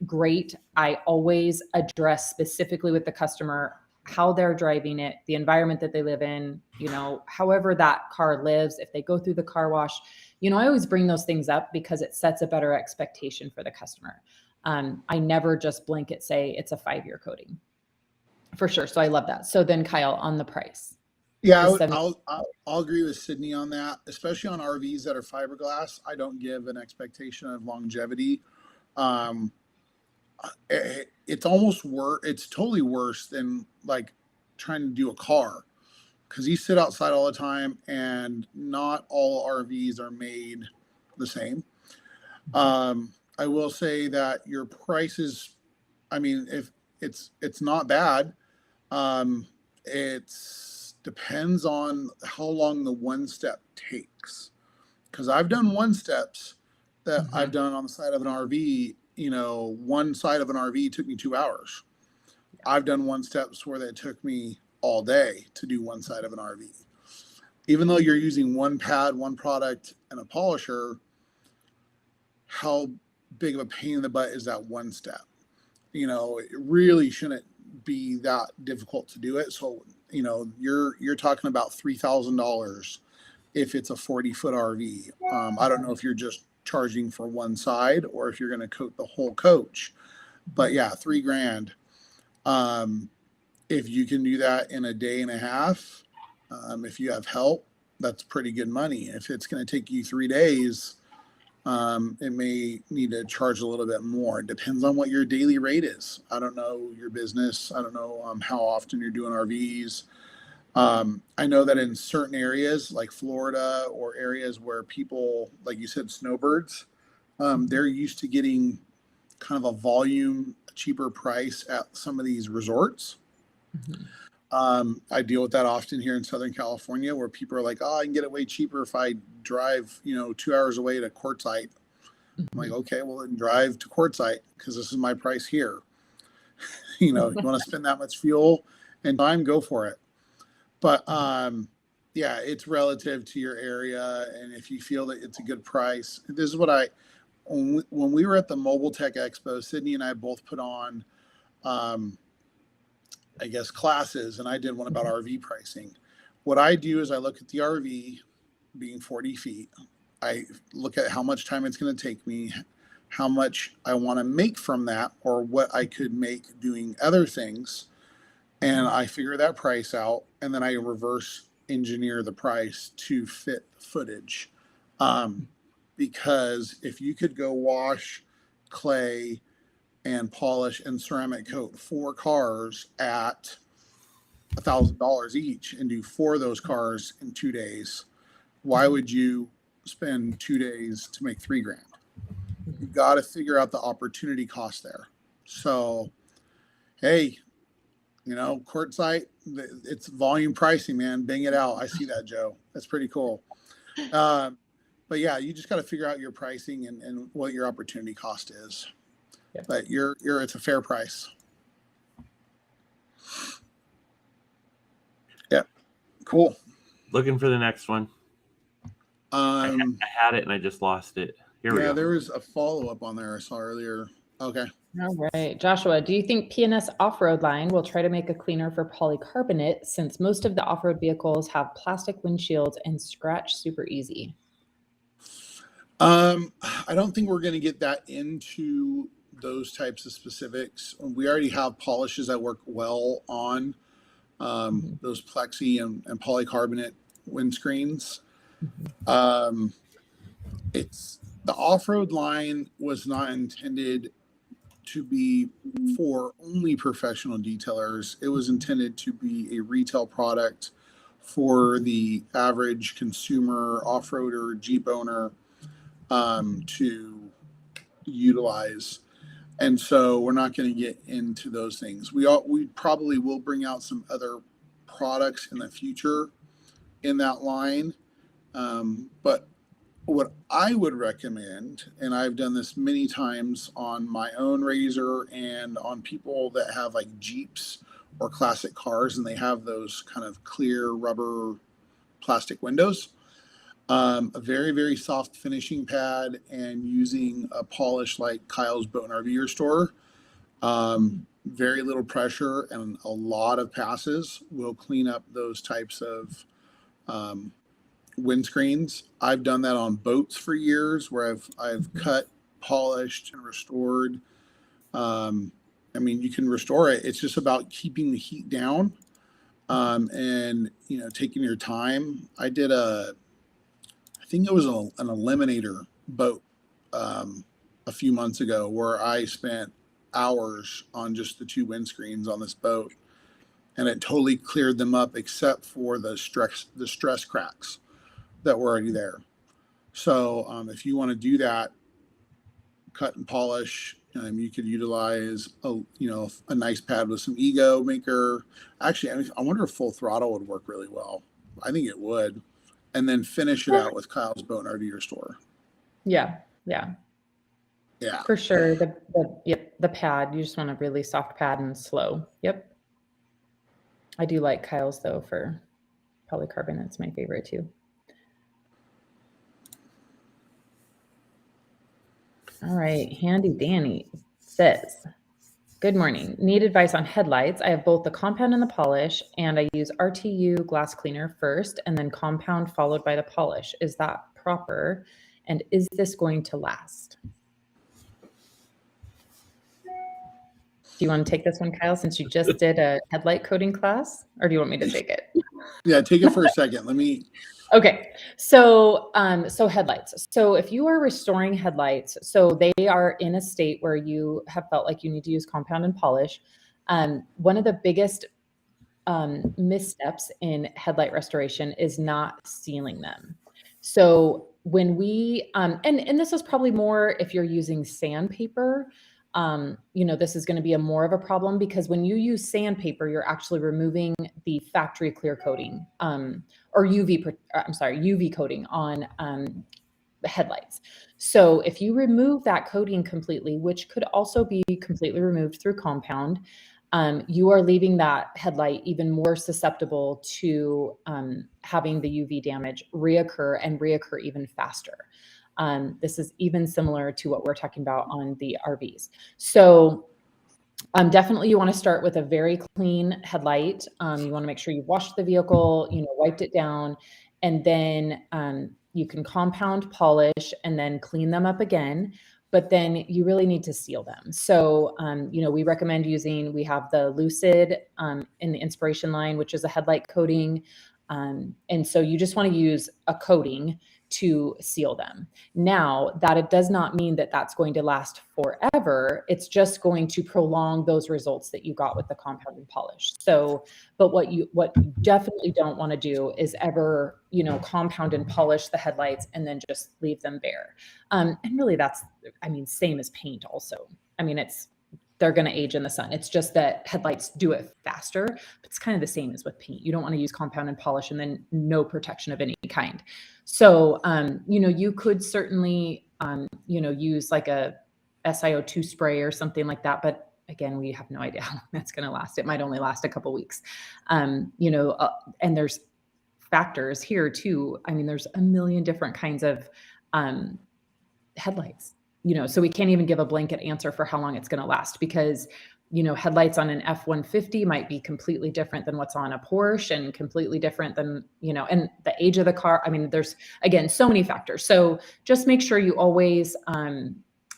S4: great. I always address specifically with the customer how they're driving it, the environment that they live in, however that car lives, if they go through the car wash, I always bring those things up because it sets a better expectation for the customer. I never just blanket say it's a 5-year coating for sure. So I love that. So then Kyle, on the price.
S3: Yeah, I'll agree with Sydney on that, especially on RVs that are fiberglass. I don't give an expectation of longevity. It's almost worse. It's totally worse than like trying to do a car because you sit outside all the time and not all RVs are made the same. I will say that your prices, if it's not bad. It's depends on how long the one step takes. Because I've done one steps that I've done on the side of an RV. One side of an RV took me 2 hours. I've done one steps where that took me all day to do one side of an RV. Even though you're using one pad, one product, and a polisher, how big of a pain in the butt is that one step? It really shouldn't be that difficult to do it. So, you're talking about $3,000 if it's a 40-foot RV. I don't know if you're just charging for one side or if you're going to coat the whole coach, but yeah, $3,000. If you can do that in a day and a half, if you have help, that's pretty good money. If it's going to take you 3 days, it may need to charge a little bit more. It depends on what your daily rate is. I don't know your business. I don't know how often you're doing RVs. I know that in certain areas like Florida or areas where people, like you said, snowbirds, they're used to getting kind of a volume, cheaper price at some of these resorts. I deal with that often here in Southern California where people are like, oh, I can get it way cheaper if I drive, 2 hours away to Quartzsite. I'm like, okay, well then drive to Quartzsite because this is my price here. You know, you want to spend that much fuel and time, go for it. But yeah, it's relative to your area, and if you feel that it's a good price. This is what when we were at the Mobile Tech Expo, Sydney and I both put on I guess classes, and I did one about RV pricing. What I do is I look at the RV being 40 feet. I look at how much time it's going to take me, how much I want to make from that, or what I could make doing other things. And I figure that price out, and then I reverse engineer the price to fit the footage. Because if you could go wash, clay, and polish and ceramic coat 4 cars at $1,000 each and do 4 of those cars in 2 days, why would you spend 2 days to make $3,000? You got to figure out the opportunity cost there. So, hey, you know, Quartzsite, it's volume pricing, man. Bang it out. I see that, Joe. That's pretty cool. But yeah, you just got to figure out your pricing and what your opportunity cost is.
S4: Yep.
S3: But it's a fair price. Yeah, cool.
S2: Looking for the next one. I had it and I just lost it. Here we go.
S3: There was a follow-up on there I saw earlier. Okay.
S4: All right. Joshua, do you think P&S off-road line will try to make a cleaner for polycarbonate since most of the off-road vehicles have plastic windshields and scratch super easy?
S3: I don't think we're going to get that into those types of specifics. We already have polishes that work well on those plexi and polycarbonate windscreens. It's the off-road line was not intended to be for only professional detailers. It was intended to be a retail product for the average consumer off-roader, Jeep owner to utilize. And so we're not going to get into those things. We probably will bring out some other products in the future in that line. But what I would recommend, and I've done this many times on my own RZR and on people that have like Jeeps or classic cars, and they have those kind of clear rubber plastic windows, a very, very soft finishing pad, and using a polish like Kyle's Boat and RV Restore. Very little pressure and a lot of passes will clean up those types of windscreens. I've done that on boats for years, where I've cut, polished, and restored. I mean, you can restore it. It's just about keeping the heat down, and taking your time. I did I think it was an Eliminator boat a few months ago, where I spent hours on just the 2 windscreens on this boat, and it totally cleared them up except for the stress cracks that were already there. So if you want to do that, cut and polish, you could utilize a nice pad with some Ego Maker. Actually, I wonder if Full Throttle would work really well. I think it would. And then finish it out with Kyle's Boat and RV Restore.
S4: Yeah. For sure. The pad, you just want a really soft pad and slow. Yep. I do like Kyle's though for polycarbonate. It's my favorite too. All right. Handy Danny says, good morning. Need advice on headlights. I have both the compound and the polish, and I use RTU glass cleaner first and then compound followed by the polish. Is that proper? And is this going to last? Do you want to take this one, Kyle, since you just did a headlight coating class, or do you want me to take it?
S3: Yeah, take it for a second.
S4: Okay. So headlights. So if you are restoring headlights, so they are in a state where you have felt like you need to use compound and polish. One of the biggest missteps in headlight restoration is not sealing them. So when we, and this is probably more if you're using sandpaper, this is going to be more of a problem, because when you use sandpaper, you're actually removing the factory clear coating, or UV coating on the headlights. So if you remove that coating completely, which could also be completely removed through compound, you are leaving that headlight even more susceptible to having the UV damage reoccur and reoccur even faster. This is even similar to what we're talking about on the RVs. So definitely you want to start with a very clean headlight. You want to make sure you've washed the vehicle, wiped it down, and then you can compound, polish, and then clean them up again. But then you really need to seal them. So, we recommend we have the Lucid in the Inspiration line, which is a headlight coating. And so you just want to use a coating to seal them. Now, that it does not mean that that's going to last forever. It's just going to prolong those results that you got with the compound and polish. So, but what you definitely don't want to do is ever, compound and polish the headlights and then just leave them bare. And really same as paint also. They're going to age in the sun. It's just that headlights do it faster, but it's kind of the same as with paint. You don't want to use compound and polish and then no protection of any kind. So, you could certainly, use like a SiO2 spray or something like that. But again, we have no idea how long that's going to last. It might only last a couple weeks. And there's factors here too. There's a million different kinds of headlights. So we can't even give a blanket answer for how long it's going to last because, headlights on an F-150 might be completely different than what's on a Porsche and completely different than, and the age of the car. There's, again, so many factors. So just make sure you always,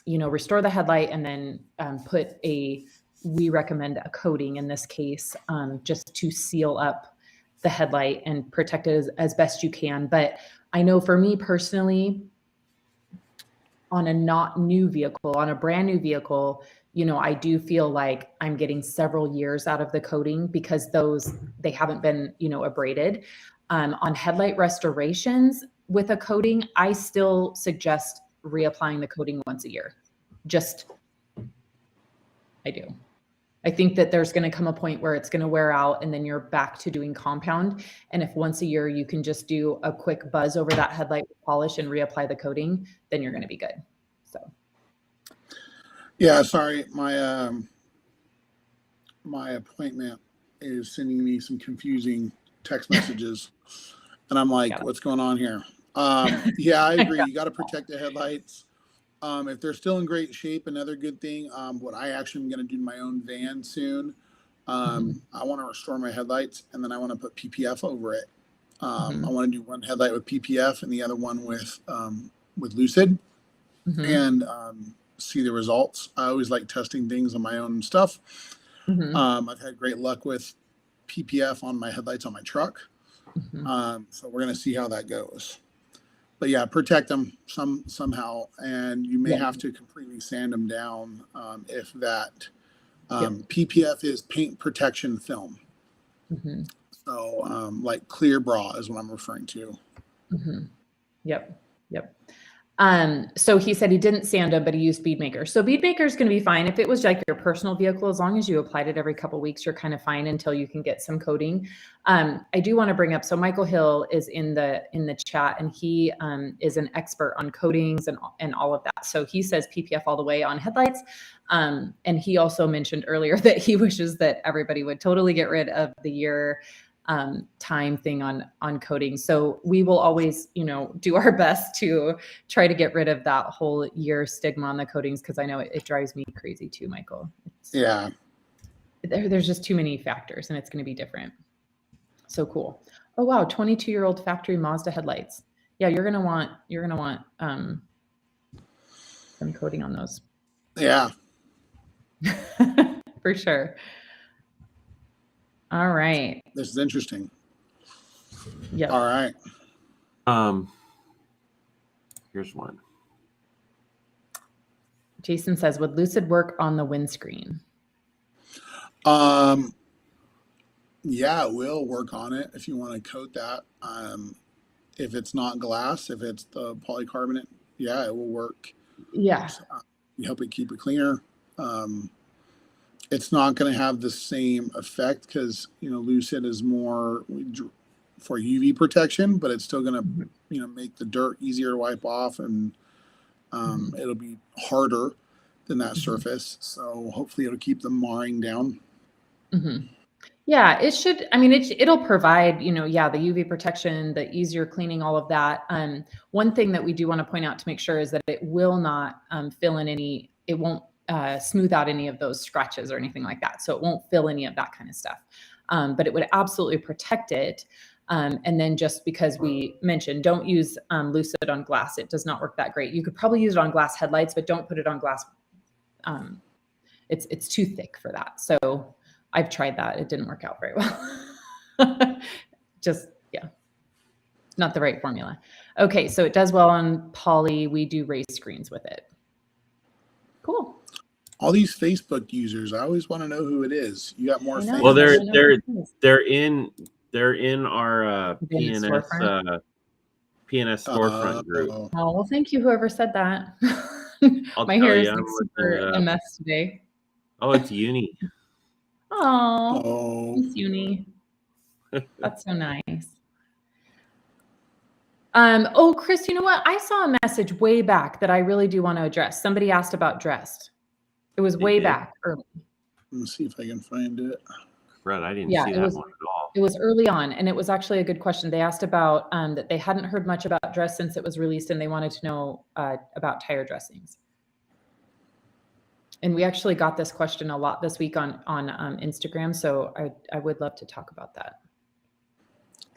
S4: restore the headlight and then we recommend a coating in this case, just to seal up the headlight and protect it as best you can. But I know for me personally, on a not new vehicle, on a brand new vehicle, I do feel like I'm getting several years out of the coating because they haven't been, abraded. On headlight restorations with a coating, I still suggest reapplying the coating once a year. I do. I think that there's going to come a point where it's going to wear out and then you're back to doing compound. And if once a year you can just do a quick buzz over that headlight with polish and reapply the coating, then you're going to be good. So.
S3: Yeah, sorry. My appointment is sending me some confusing text messages. And I'm like, what's going on here? Yeah, I agree. You got to protect the headlights. If they're still in great shape, another good thing, what I actually am going to do in my own van soon, I want to restore my headlights and then I want to put PPF over it. I want to do one headlight with PPF and the other one with Lucid and see the results. I always like testing things on my own stuff. I've had great luck with PPF on my headlights on my truck. So we're going to see how that goes. But yeah, protect them somehow, and you may have to completely sand them down if that. PPF is paint protection film. So like clear bra is what I'm referring to.
S4: Yep. So he said he didn't sand them, but he used Bead Maker. So Bead Maker is going to be fine. If it was like your personal vehicle, as long as you applied it every couple of weeks, you're kind of fine until you can get some coating. I do want to bring up, so Michael Hill is in the chat and he is an expert on coatings and all of that. So he says PPF all the way on headlights. And he also mentioned earlier that he wishes that everybody would totally get rid of the year time thing on coating. So we will always, do our best to try to get rid of that whole year stigma on the coatings. Cause I know it drives me crazy too, Michael. There's just too many factors and it's going to be different. So cool. Oh, wow. 22-year-old factory Mazda headlights. Yeah. You're going to want some coating on those.
S3: Yeah.
S4: For sure. All right.
S3: This is interesting.
S4: Yeah.
S3: All right.
S2: Here's one.
S4: Jason says, would Lucid work on the windscreen?
S3: Yeah, we'll work on it if you want to coat that. If it's not glass, if it's the polycarbonate, yeah, it will work.
S4: Yeah.
S3: You help it keep it cleaner. It's not going to have the same effect because, Lucid is more for UV protection, but it's still going to, make the dirt easier to wipe off and it'll be harder than that surface. So hopefully it'll keep the marring down.
S4: Mhm. Yeah, it should. I mean, it'll provide, the UV protection, the easier cleaning, all of that. One thing that we do want to point out to make sure is that it will not fill in any. It won't smooth out any of those scratches or anything like that. So it won't fill any of that kind of stuff. But it would absolutely protect it. And then just because we mentioned, don't use Lucid on glass. It does not work that great. You could probably use it on glass headlights, but don't put it on glass. It's too thick for that. So I've tried that. It didn't work out very well. Just, yeah, not the right formula. Okay, so it does well on poly. We do raised screens with it. Cool.
S3: All these Facebook users, I always want to know who it is. You got more
S4: I know.
S3: fans?
S2: Well,
S4: I don't know who it is.
S2: they're in our
S4: PNS storefront?
S2: PNS storefront group.
S3: Oh,
S4: well, thank you, whoever said that.
S2: I'll
S4: My
S2: tell
S4: hair
S2: you,
S4: is
S2: I'm
S4: like
S2: looking
S4: super
S2: it up.
S4: a mess today.
S2: Oh, it's Uni.
S4: Oh,
S3: oh,
S4: thanks, Uni. That's so nice. Oh, Chris, you know what? I saw a message way back that I really do want to address. Somebody asked about dressed. It was
S2: They
S4: way
S2: did?
S4: back early.
S3: let's see if I can find it.
S2: Fred, I didn't
S4: Yeah,
S2: see
S4: it
S2: that
S4: was.
S2: one at all.
S4: It was early on, and it was actually a good question. They asked about that they hadn't heard much about dress since it was released, and they wanted to know about tire dressings. And we actually got this question a lot this week on Instagram, so I would love to talk about that.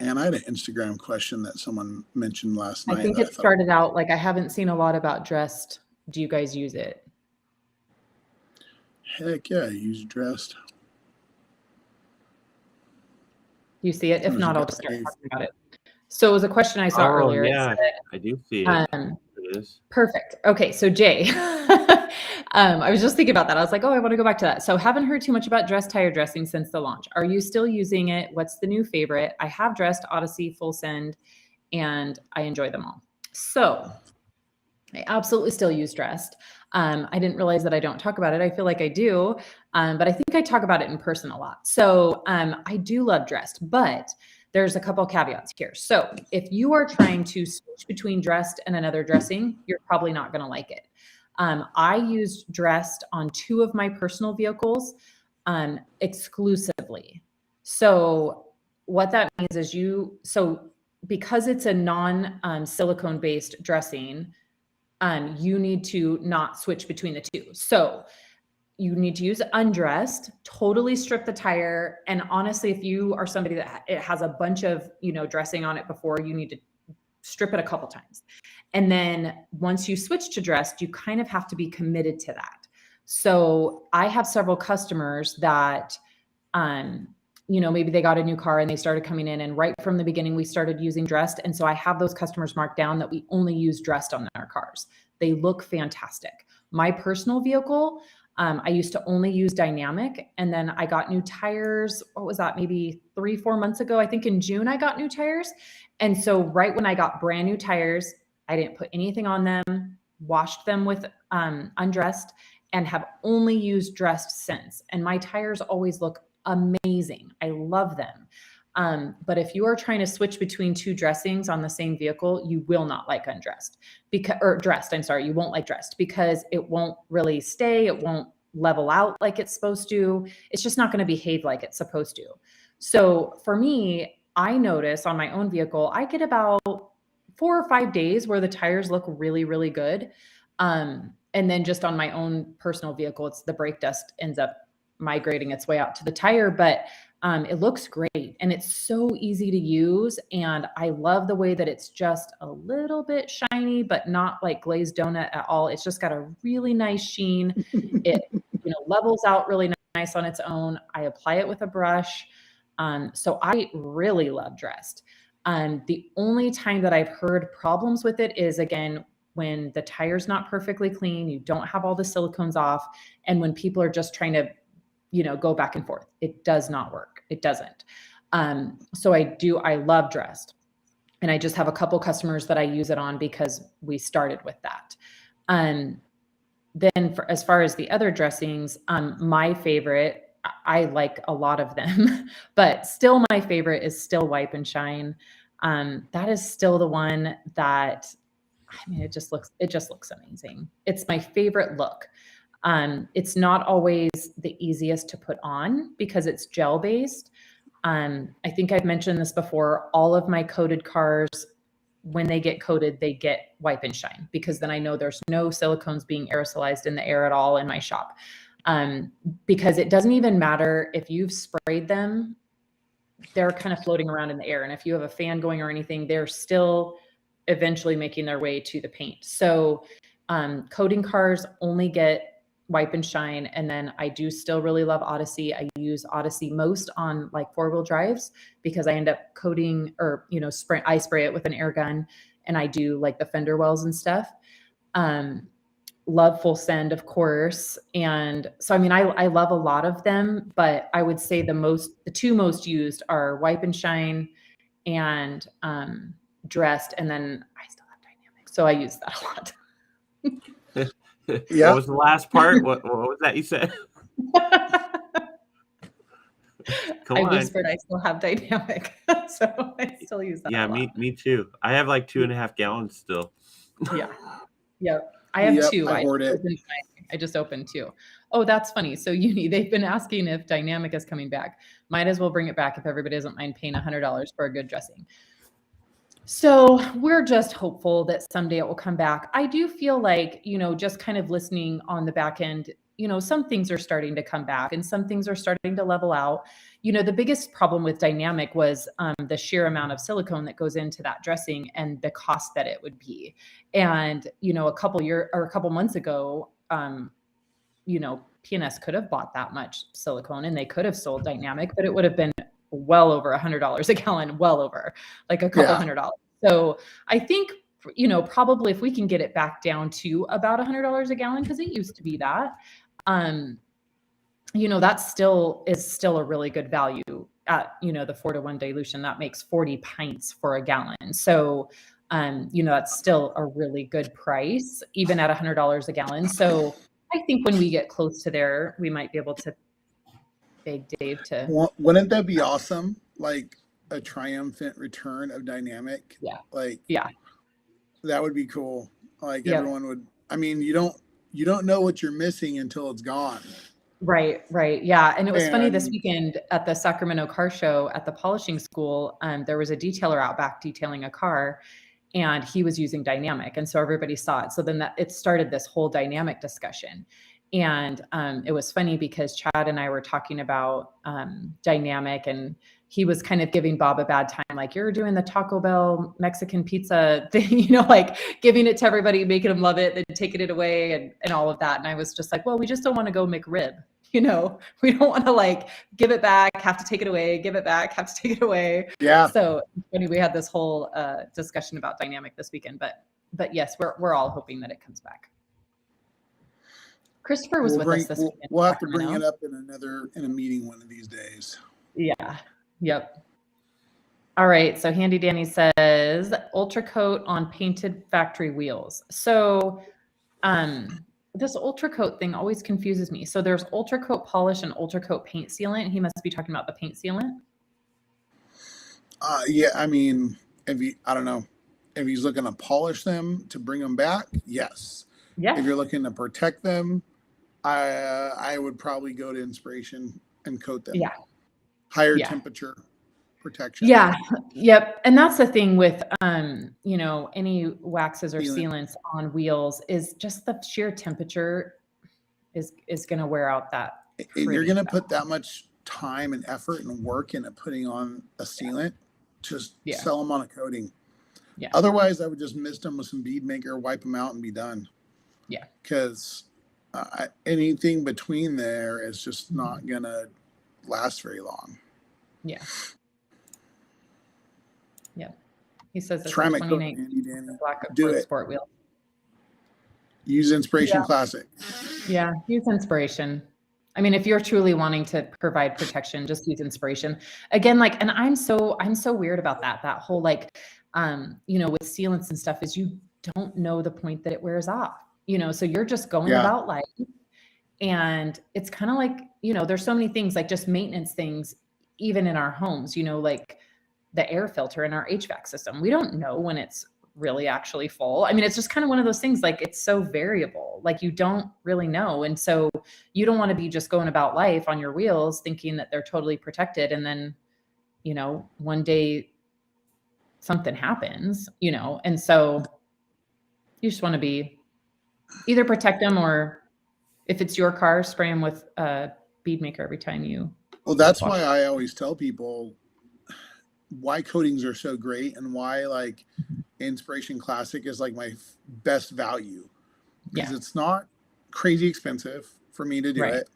S3: And I had an Instagram question that someone mentioned last night.
S4: I think it started out like, I haven't seen a lot about dressed. Do you guys use it?
S3: Heck yeah, I use dressed.
S4: You see it? If
S3: There's
S4: not,
S3: a
S4: I'll just start
S3: guy-
S4: talking about it. So it was a question I saw
S2: Oh,
S4: earlier. It
S2: yeah,
S4: said,
S2: I do see it. It is.
S4: perfect. Okay, so Jay, I was just thinking about that. I was like, oh, I want to go back to that. So haven't heard too much about dressed tire dressing since the launch. Are you still using it? What's the new favorite? I have dressed Odyssey, Full Send, and I enjoy them all. So I absolutely still use dressed. I didn't realize that I don't talk about it. I feel like I do, but I think I talk about it in person a lot. So I do love dressed, but there's a couple caveats here. So if you are trying to switch between dressed and another dressing, you're probably not going to like it. I used dressed on 2 of my personal vehicles exclusively. So what that means is because it's a non-silicone based dressing, you need to not switch between the 2. So you need to use undressed, totally strip the tire. And honestly, if you are somebody that it has a bunch of, dressing on it before, you need to strip it a couple times. And then once you switch to dressed, you kind of have to be committed to that. So I have several customers that, maybe they got a new car and they started coming in, and right from the beginning, we started using dressed. And so I have those customers marked down that we only use dressed on their cars. They look fantastic. My personal vehicle, I used to only use dynamic, and then I got new tires. What was that? Maybe 3-4 months ago. I think in June I got new tires. And so right when I got brand new tires, I didn't put anything on them, washed them with undressed, and have only used dressed since. And my tires always look amazing. I love them. But if you are trying to switch between 2 dressings on the same vehicle, you will not like undressed or dressed. I'm sorry. You won't like dressed because it won't really stay. It won't level out like it's supposed to. It's just not going to behave like it's supposed to. So for me, I notice on my own vehicle, I get about 4 or 5 days where the tires look really, really good. And then just on my own personal vehicle, it's the brake dust ends up migrating its way out to the tire, but it looks great and it's so easy to use. And I love the way that it's just a little bit shiny, but not like glazed donut at all. It's just got a really nice sheen. It levels out really nice on its own. I apply it with a brush. So I really love dressed. The only time that I've heard problems with it is, again, when the tire's not perfectly clean, you don't have all the silicones off, and when people are just trying to go back and forth. It does not work. It doesn't. So I love dressed. And I just have a couple customers that I use it on because we started with that. Then as far as the other dressings, my favorite, I like a lot of them, but still my favorite is still Wipe and Shine. That is still the one that, it just looks amazing. It's my favorite look. It's not always the easiest to put on because it's gel based. I think I've mentioned this before. All of my coated cars, when they get coated, they get wipe and shine, because then I know there's no silicones being aerosolized in the air at all in my shop. Because it doesn't even matter if you've sprayed them, they're kind of floating around in the air. And if you have a fan going or anything, they're still eventually making their way to the paint. So coating cars only get wipe and shine. And then I do still really love Odyssey. I use Odyssey most on like 4-wheel drives, because I end up coating, or, you know, I spray it with an air gun, and I do like the fender wells and stuff. Love Full Send, of course. And so, I mean, I love a lot of them, but I would say the two most used are wipe and shine and Dressed. And then I still have Dynamic, so I use that a lot.
S2: What was the last part? What was that you said? Come
S4: I
S2: on.
S4: whispered I still have Dynamic, so I still use that.
S2: Yeah,
S4: a lot.
S2: me too. I have like 2.5 gallons still.
S4: Yeah. Yep. I have two.
S3: I hoard it.
S4: I just opened 2. Oh, that's funny. So they've been asking if Dynamic is coming back. Might as well bring it back if everybody doesn't mind paying $100 for a good dressing. So we're just hopeful that someday it will come back. I do feel like, you know, just kind of listening on the back end, you know, some things are starting to come back and some things are starting to level out. You know, the biggest problem with Dynamic was the sheer amount of silicone that goes into that dressing and the cost that it would be. And, you know, a couple months ago, you know, P&S could have bought that much silicone and they could have sold Dynamic, but it would have been well over $100 a gallon, well over like a couple $100. So I think, you know, probably if we can get it back down to about $100 a gallon, because it used to be that, you know, that is still a really good value at, you know, the 4-to-1 dilution. That makes 40 pints for a gallon. So, you know, that's still a really good price, even at $100 a gallon. So I think when we get close to there, we might be able to beg Dave to.
S3: Wouldn't that be awesome? Like a triumphant return of Dynamic.
S4: Yeah.
S3: Like,
S4: yeah,
S3: that would be cool. Like everyone would, I mean, you don't know what you're missing until it's gone.
S4: Right. Yeah. And it was funny this weekend at the Sacramento car show at the polishing school. There was a detailer out back detailing a car, and he was using Dynamic. And so everybody saw it. So then it started this whole Dynamic discussion. And it was funny because Chad and I were talking about Dynamic, and he was kind of giving Bob a bad time, like, you're doing the Taco Bell Mexican pizza thing, you know, like giving it to everybody, making them love it, then taking it away and all of that. And I was just like, well, we just don't want to go McRib, you know, we don't want to like give it back, have to take it away, give it back, have to take it away.
S3: Yeah.
S4: So funny, we had this whole discussion about Dynamic this weekend, but yes, we're all hoping that it comes back. Christopher was with us this weekend.
S3: We'll have to bring it up in a meeting one of these days.
S4: Yeah. Yep. All right. So Handy Danny says ultra coat on painted factory wheels. So this ultra coat thing always confuses me. So there's ultra coat polish and ultra coat paint sealant. He must be talking about the paint sealant.
S3: Yeah. I mean, I don't know if he's looking to polish them to bring them back. Yes.
S4: Yeah.
S3: If you're looking to protect them, I would probably go to Inspiration and coat them.
S4: Yeah.
S3: Higher temperature protection.
S4: Yeah. Yep. And that's the thing with, you know, any waxes or sealants on wheels is just the sheer temperature is going to wear out that.
S3: You're going to put that much time and effort and work into putting on a sealant, just sell them on a coating.
S4: Yeah.
S3: Otherwise, I would just mist them with some bead maker, wipe them out, and be done.
S4: Yeah.
S3: Because anything between there is just not going to last very long.
S4: Yeah. Yeah. He says it's
S3: Ceramic
S4: 2019 black
S3: do it.
S4: Sport wheel.
S3: Use Inspiration Classic.
S4: Yeah, use Inspiration. I mean, if you're truly wanting to provide protection, just use Inspiration. Again, like, and I'm so weird about that whole like, you know, with sealants and stuff is you don't know the point that it wears off, you know, so you're just going about life. And it's kind of like, you know, there's so many things like just maintenance things, even in our homes, you know, like the air filter in our HVAC system. We don't know when it's really actually full. I mean, it's just kind of one of those things, like it's so variable, like you don't really know. And so you don't want to be just going about life on your wheels thinking that they're totally protected. And then, you know, one day something happens, you know, and so you just want to be either protect them, or if it's your car, spray them with a bead maker every time you.
S3: Well, that's why I always tell people why coatings are so great and why like Inspiration Classic is like my best value, because it's not crazy expensive for me to do it.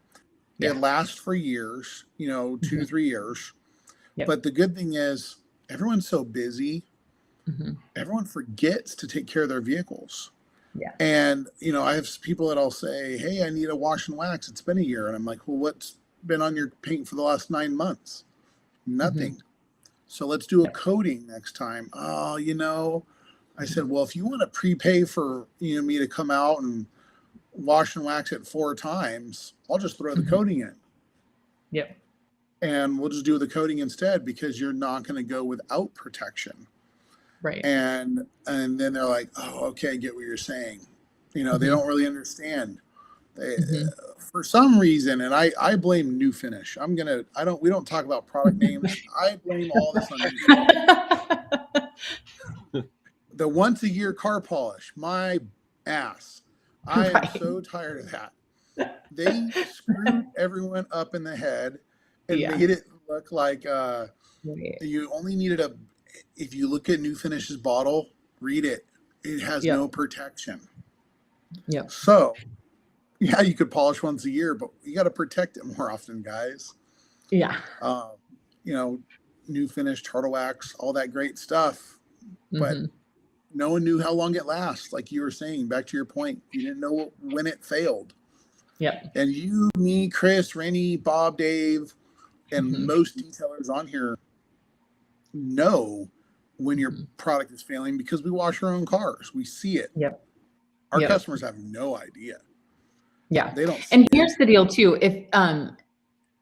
S4: Yeah.
S3: It lasts for years, you know, 2 3 years.
S4: Yep.
S3: But the good thing is everyone's so busy. Everyone forgets to take care of their vehicles.
S4: Yeah.
S3: And, you know, I have people that'll say, hey, I need a wash and wax. It's been a year. And I'm like, well, what's been on your paint for the last 9 months? Nothing. So let's do a coating next time. Oh, you know, I said, well, if you want to prepay for, you know, me to come out and wash and wax it 4 times, I'll just throw the coating in.
S4: Yep.
S3: And we'll just do the coating instead, because you're not going to go without protection.
S4: Right.
S3: And then they're like, oh, okay, I get what you're saying. You know, they don't really understand. They, for some reason, and I blame New Finish. We don't talk about product names. I blame all this on New Finish. The once a year car polish, my ass. I am so tired of that. They screwed everyone up in the head and made it look like you only needed if you look at New Finish's bottle, read it. It has no protection.
S4: Yep.
S3: So, yeah, you could polish once a year, but you got to protect it more often, guys.
S4: Yeah.
S3: You know, New Finish, Turtle Wax, all that great stuff. But no one knew how long it lasts. Like you were saying, back to your point, you didn't know when it failed.
S4: Yep.
S3: And you, me, Chris, Rennie, Bob, Dave, and most detailers on here know when your product is failing, because we wash our own cars. We see it.
S4: Yep.
S3: Our customers have no idea.
S4: Yeah.
S3: They don't.
S4: And here's the deal too. If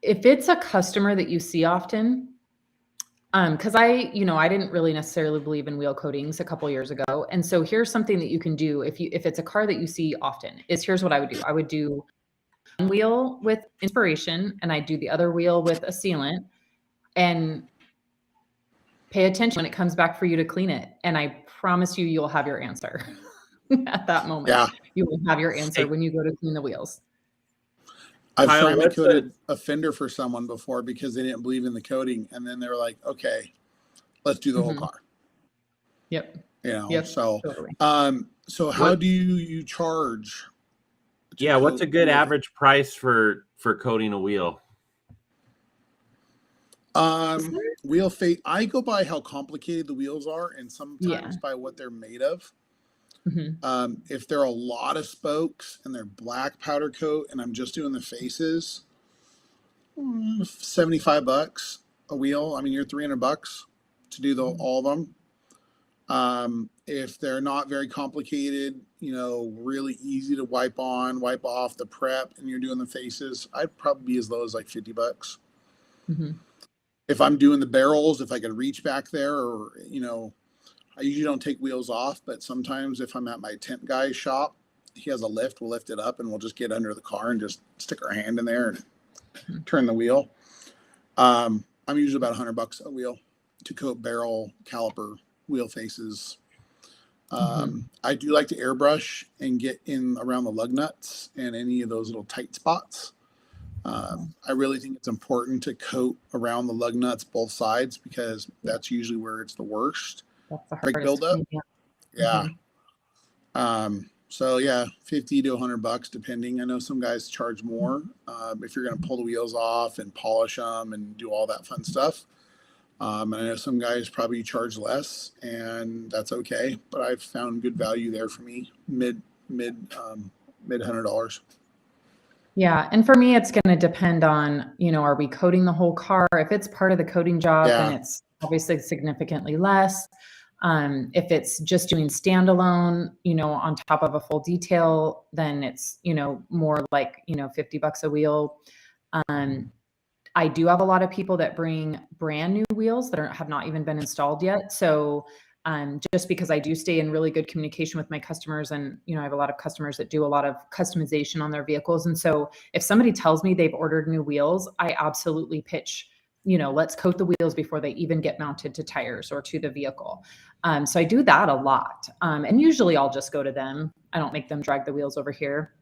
S4: it's a customer that you see often, because I didn't really necessarily believe in wheel coatings a couple years ago. And so here's something that you can do if it's a car that you see often, is here's what I would do. I would do one wheel with Inspiration, and I do the other wheel with a sealant, and pay attention when it comes back for you to clean it. And I promise you, you'll have your answer at that moment.
S3: Yeah.
S4: You will have your answer when you go to clean the wheels.
S3: I've finally coated a fender for someone before because they didn't believe in the coating. And then they were like, okay, let's do the whole car.
S4: Yep.
S3: You know, so, so how do you charge?
S2: Yeah. What's a good average price for coating a wheel?
S3: Wheel fate. I go by how complicated the wheels are, and sometimes by what they're made of. If there are a lot of spokes and they're black powder coat and I'm just doing the faces, $75 a wheel. I mean, you're $300 to do all of them. If they're not very complicated, you know, really easy to wipe on, wipe off the prep, and you're doing the faces, I'd probably be as low as like $50. If I'm doing the barrels, if I could reach back there, or, you know, I usually don't take wheels off, but sometimes if I'm at my tent guy's shop, he has a lift, we'll lift it up and we'll just get under the car and just stick our hand in there and turn the wheel. I'm usually about $100 a wheel to coat barrel, caliper, wheel faces. I do like to airbrush and get in around the lug nuts and any of those little tight spots. I really think it's important to coat around the lug nuts, both sides, because that's usually where it's the worst.
S4: That's the
S3: Brake
S4: hardest.
S3: buildup. So yeah, $50 to $100 depending. I know some guys charge more if you're going to pull the wheels off and polish them and do all that fun stuff. And I know some guys probably charge less, and that's okay. But I've found good value there for me, mid $100.
S4: Yeah. And for me, it's going to depend on, you know, are we coating the whole car? If it's part of the coating job, then it's obviously significantly less. If it's just doing standalone, you know, on top of a full detail, then it's, you know, more like, you know, $50 a wheel. I do have a lot of people that bring brand new wheels that have not even been installed yet. So just because I do stay in really good communication with my customers. And, you know, I have a lot of customers that do a lot of customization on their vehicles. And so if somebody tells me they've ordered new wheels, I absolutely pitch, you know, let's coat the wheels before they even get mounted to tires or to the vehicle. So I do that a lot. And usually I'll just go to them. I don't make them drag the wheels over here.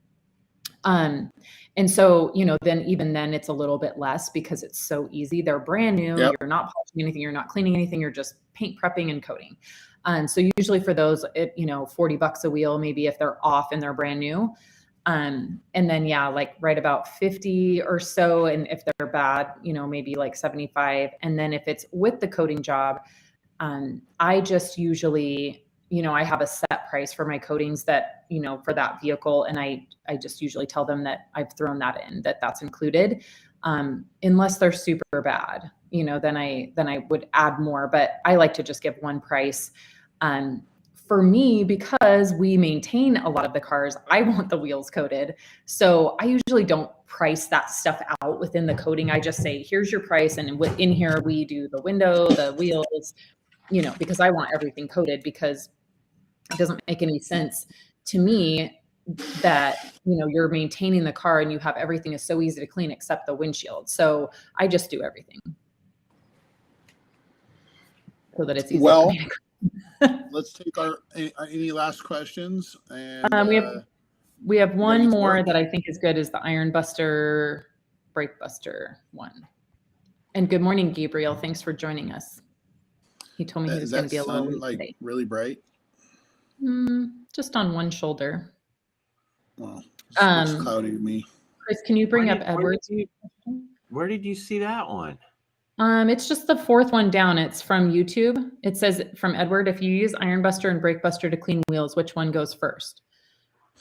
S4: And so, you know, then even then it's a little bit less because it's so easy. They're brand new.
S3: Yep.
S4: You're not polishing anything. You're not cleaning anything. You're just paint prepping and coating. So usually for those, you know, $40 a wheel, maybe if they're off and they're brand new. And then, yeah, like right about 50 or so. And if they're bad, you know, maybe like 75. And then if it's with the coating job, I just usually, you know, I have a set price for my coatings that, you know, for that vehicle. And I just usually tell them that I've thrown that in, that's included. Unless they're super bad, you know, then I would add more, but I like to just give one price. For me, because we maintain a lot of the cars, I want the wheels coated. So I usually don't price that stuff out within the coating. I just say, here's your price. And in here, we do the window, the wheels, you know, because I want everything coated, because it doesn't make any sense to me that, you know, you're maintaining the car and you have everything is so easy to clean except the windshield. So I just do everything so that it's easy.
S3: Well, let's take our any last questions. And
S4: we have one
S3: ready to
S4: more
S3: work.
S4: that I think is good, is the Iron Buster, Brake Buster one. And good morning, Gabriel. Thanks for joining us. He told me he was going to be a little late
S3: like
S4: today.
S3: really bright.
S4: Just on one shoulder.
S3: Well, it looks
S4: Um,
S3: cloudy to me.
S4: Chris, can you bring up Edward?
S2: Where did you see that one?
S4: It's just the fourth one down. It's from YouTube. It says from Edward, if you use Iron Buster and Brake Buster to clean wheels, which one goes first?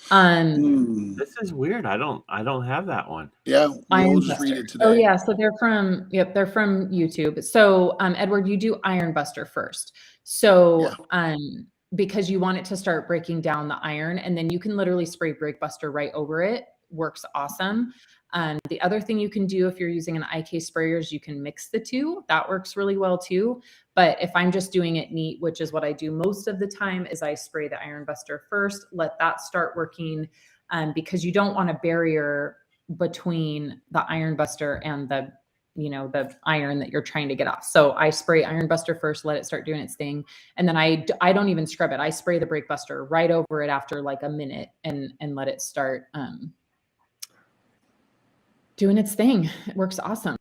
S2: This is weird. I don't have that one.
S3: Yeah,
S4: Iron
S3: we'll just
S4: Buster.
S3: read it today.
S4: Oh yeah, so they're from YouTube. So Edward, you do Iron Buster first. So because you want it to start breaking down the iron, and then you can literally spray Brake Buster right over it. Works awesome. The other thing you can do if you're using an IK sprayer is you can mix the two. That works really well too. But if I'm just doing it neat, which is what I do most of the time, is I spray the Iron Buster first, let that start working, because you don't want a barrier between the Iron Buster and the, you know, the iron that you're trying to get off. So I spray Iron Buster first, let it start doing its thing. And then I don't even scrub it. I spray the Brake Buster right over it after like a minute and let it start, doing its thing. It works awesome.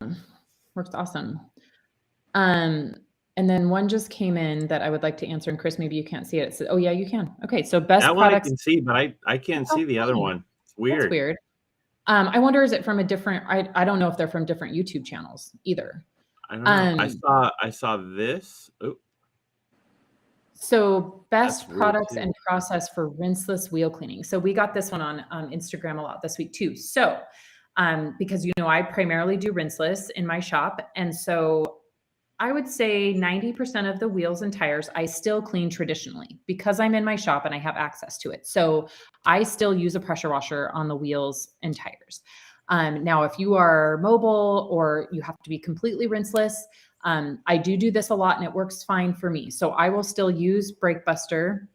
S4: Works awesome. And then one just came in that I would like to answer. And Chris, maybe you can't see it. It says, oh yeah, you can. Okay. So best
S2: That one I
S4: products.
S2: can see, but I can't see the other one. It's weird.
S4: That's weird. I wonder, is it from a different, I don't know if they're from different YouTube channels either.
S2: I don't know. I saw this. Oh,
S4: so best
S2: That's weird,
S4: products
S2: too.
S4: and process for rinseless wheel cleaning. So we got this one on Instagram a lot this week too. So because, you know, I primarily do rinseless in my shop. And so I would say 90% of the wheels and tires, I still clean traditionally because I'm in my shop and I have access to it. So I still use a pressure washer on the wheels and tires. Now, if you are mobile or you have to be completely rinseless, I do this a lot and it works fine for me. So I will still use Brake Buster.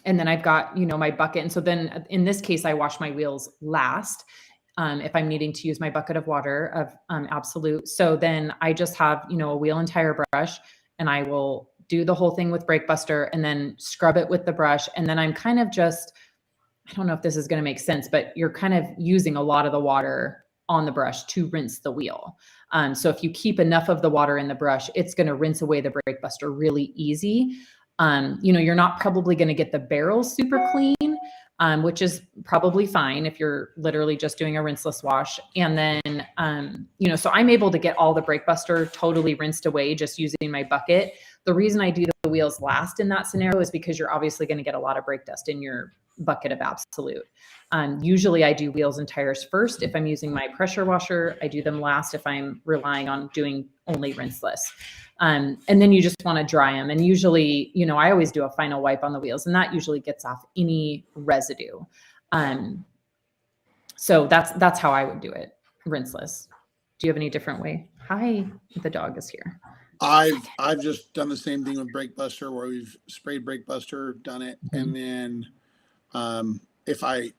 S4: And then I've got, you know, my bucket. And so then in this case, I wash my wheels last. If I'm needing to use my bucket of water of Absolute. So then I just have, you know, a wheel and tire brush, and I will do the whole thing with Brake Buster and then scrub it with the brush. And then I'm kind of just, I don't know if this is going to make sense, but you're kind of using a lot of the water on the brush to rinse the wheel. So if you keep enough of the water in the brush, it's going to rinse away the Brake Buster really easy. You know, you're not probably going to get the barrels super clean, which is probably fine if you're literally just doing a rinseless wash. And then, you know, so I'm able to get all the Brake Buster totally rinsed away just using my bucket. The reason I do the wheels last in that scenario is because you're obviously going to get a lot of brake dust in your bucket of Absolute. Usually I do wheels and tires first. If I'm using my pressure washer, I do them last if I'm relying on doing only rinseless. And then you just want to dry them. And usually, you know, I always do a final wipe on the wheels, and that usually gets off any residue. So that's how I would do it, rinseless. Do you have any different way? Hi, the dog is here.
S3: I've just done the same thing with Brake Buster, where we've sprayed Brake Buster, done it, and then if I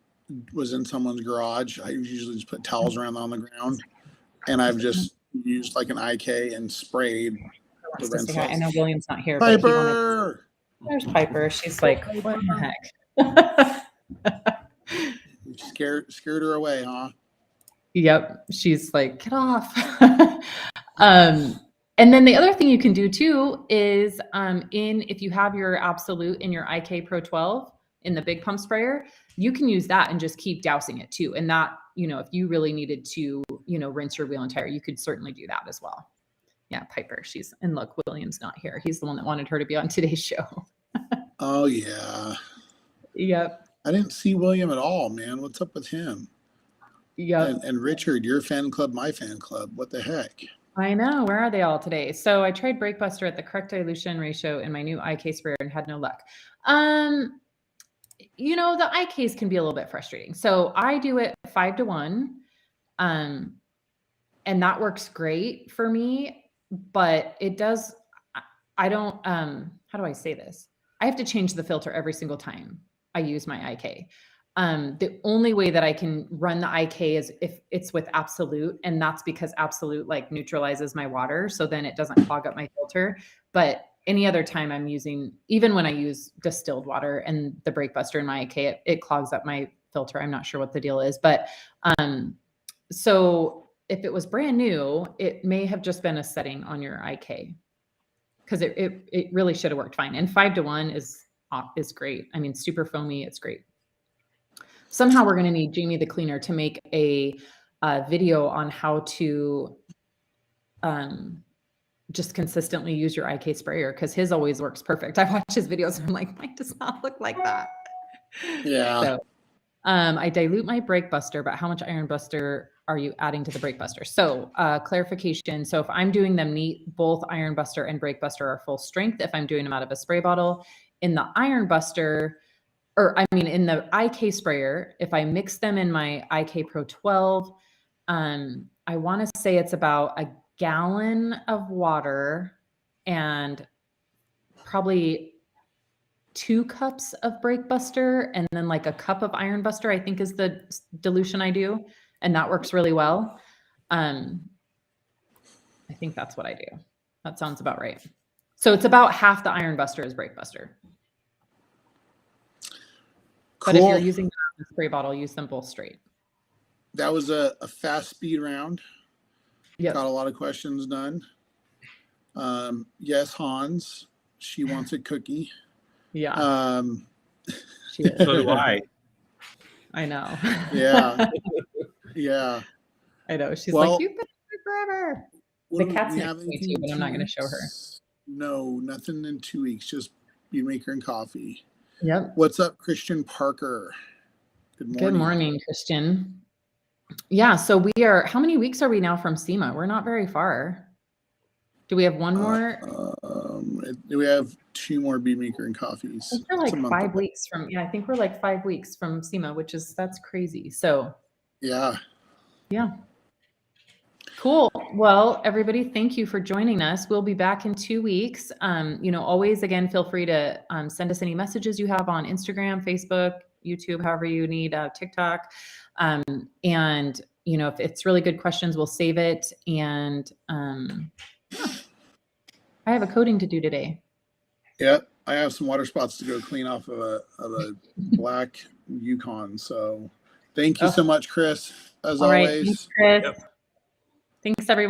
S3: was in someone's garage, I usually just put towels around on the ground, and I've just used like an IK and sprayed.
S4: I know William's not here, but he wanted.
S3: Piper,
S4: There's Piper. She's like, what in the heck?
S3: scared her away, huh?
S4: Yep. She's like, get off. And then the other thing you can do too is if you have your Absolute in your IK Pro 12 in the big pump sprayer, you can use that and just keep dousing it too. And that, if you really needed to, rinse your wheel and tire, you could certainly do that as well. Yeah, Piper. And look, William's not here. He's the one that wanted her to be on today's show.
S3: Oh yeah.
S4: Yep.
S3: I didn't see William at all, man. What's up with him?
S4: Yep.
S3: And Richard, your fan club, my fan club. What the heck?
S4: I know. Where are they all today? So I tried Brake Buster at the correct dilution ratio in my new IK sprayer and had no luck. The IKs can be a little bit frustrating. So I do it 5-1. And that works great for me, but it does, I don't, how do I say this? I have to change the filter every single time I use my IK. The only way that I can run the IK is if it's with Absolute, and that's because Absolute like neutralizes my water, so then it doesn't clog up my filter. But any other time I'm using, even when I use distilled water and the Brake Buster in my IK, it clogs up my filter. I'm not sure what the deal is, but so if it was brand new, it may have just been a setting on your IK, because it really should have worked fine. And 5-1 is great. I mean, super foamy, it's great. Somehow we're going to need Jamie the cleaner to make a video on how to just consistently use your IK sprayer, because his always works perfect. I've watched his videos and I'm like, mine does not look like that.
S3: Yeah.
S4: So, I dilute my Brake Buster, but how much Iron Buster are you adding to the Brake Buster? So clarification. So if I'm doing them neat, both Iron Buster and Brake Buster are full strength. If I'm doing them out of a spray bottle, in the Iron Buster, in the IK sprayer, if I mix them in my IK Pro 12, I want to say it's about a gallon of water and probably 2 cups of Brake Buster, and then like a cup of Iron Buster, I think is the dilution I do. And that works really well. I think that's what I do. That sounds about right. So it's about half the Iron Buster is Brake Buster.
S3: Cool.
S4: But if you're using a spray bottle, use them both straight.
S3: That was a fast speed round.
S4: Yep.
S3: Got a lot of questions done. Yes, Hans. She wants a cookie.
S4: Yeah.
S2: So do I.
S4: I know.
S3: Yeah. Yeah.
S4: I know. She's
S3: Well,
S4: like, you've been here forever. The cat's next to me too, but I'm not going to show her.
S3: No, nothing in 2 weeks. Just Bead Maker and coffee.
S4: Yep.
S3: What's up, Christian Parker? Good morning.
S4: Good morning, Christian. Yeah. So how many weeks are we now from SEMA? We're not very far. Do we have one more?
S3: We have 2 more Bead Maker and coffees.
S4: I think we're like 5 weeks from, I think we're like 5 weeks from SEMA, that's crazy. So
S3: yeah.
S4: Cool. Well, everybody, thank you for joining us. We'll be back in 2 weeks. Always, again, feel free to send us any messages you have on Instagram, Facebook, YouTube, however you need, TikTok. If it's really good questions, we'll save it. And I have a coating to do today.
S3: Yeah, I have some water spots to go clean off of a black Yukon. So thank you so much, Chris, as
S4: All right.
S3: always.
S4: Thanks, Chris. Yep. Thanks, everyone.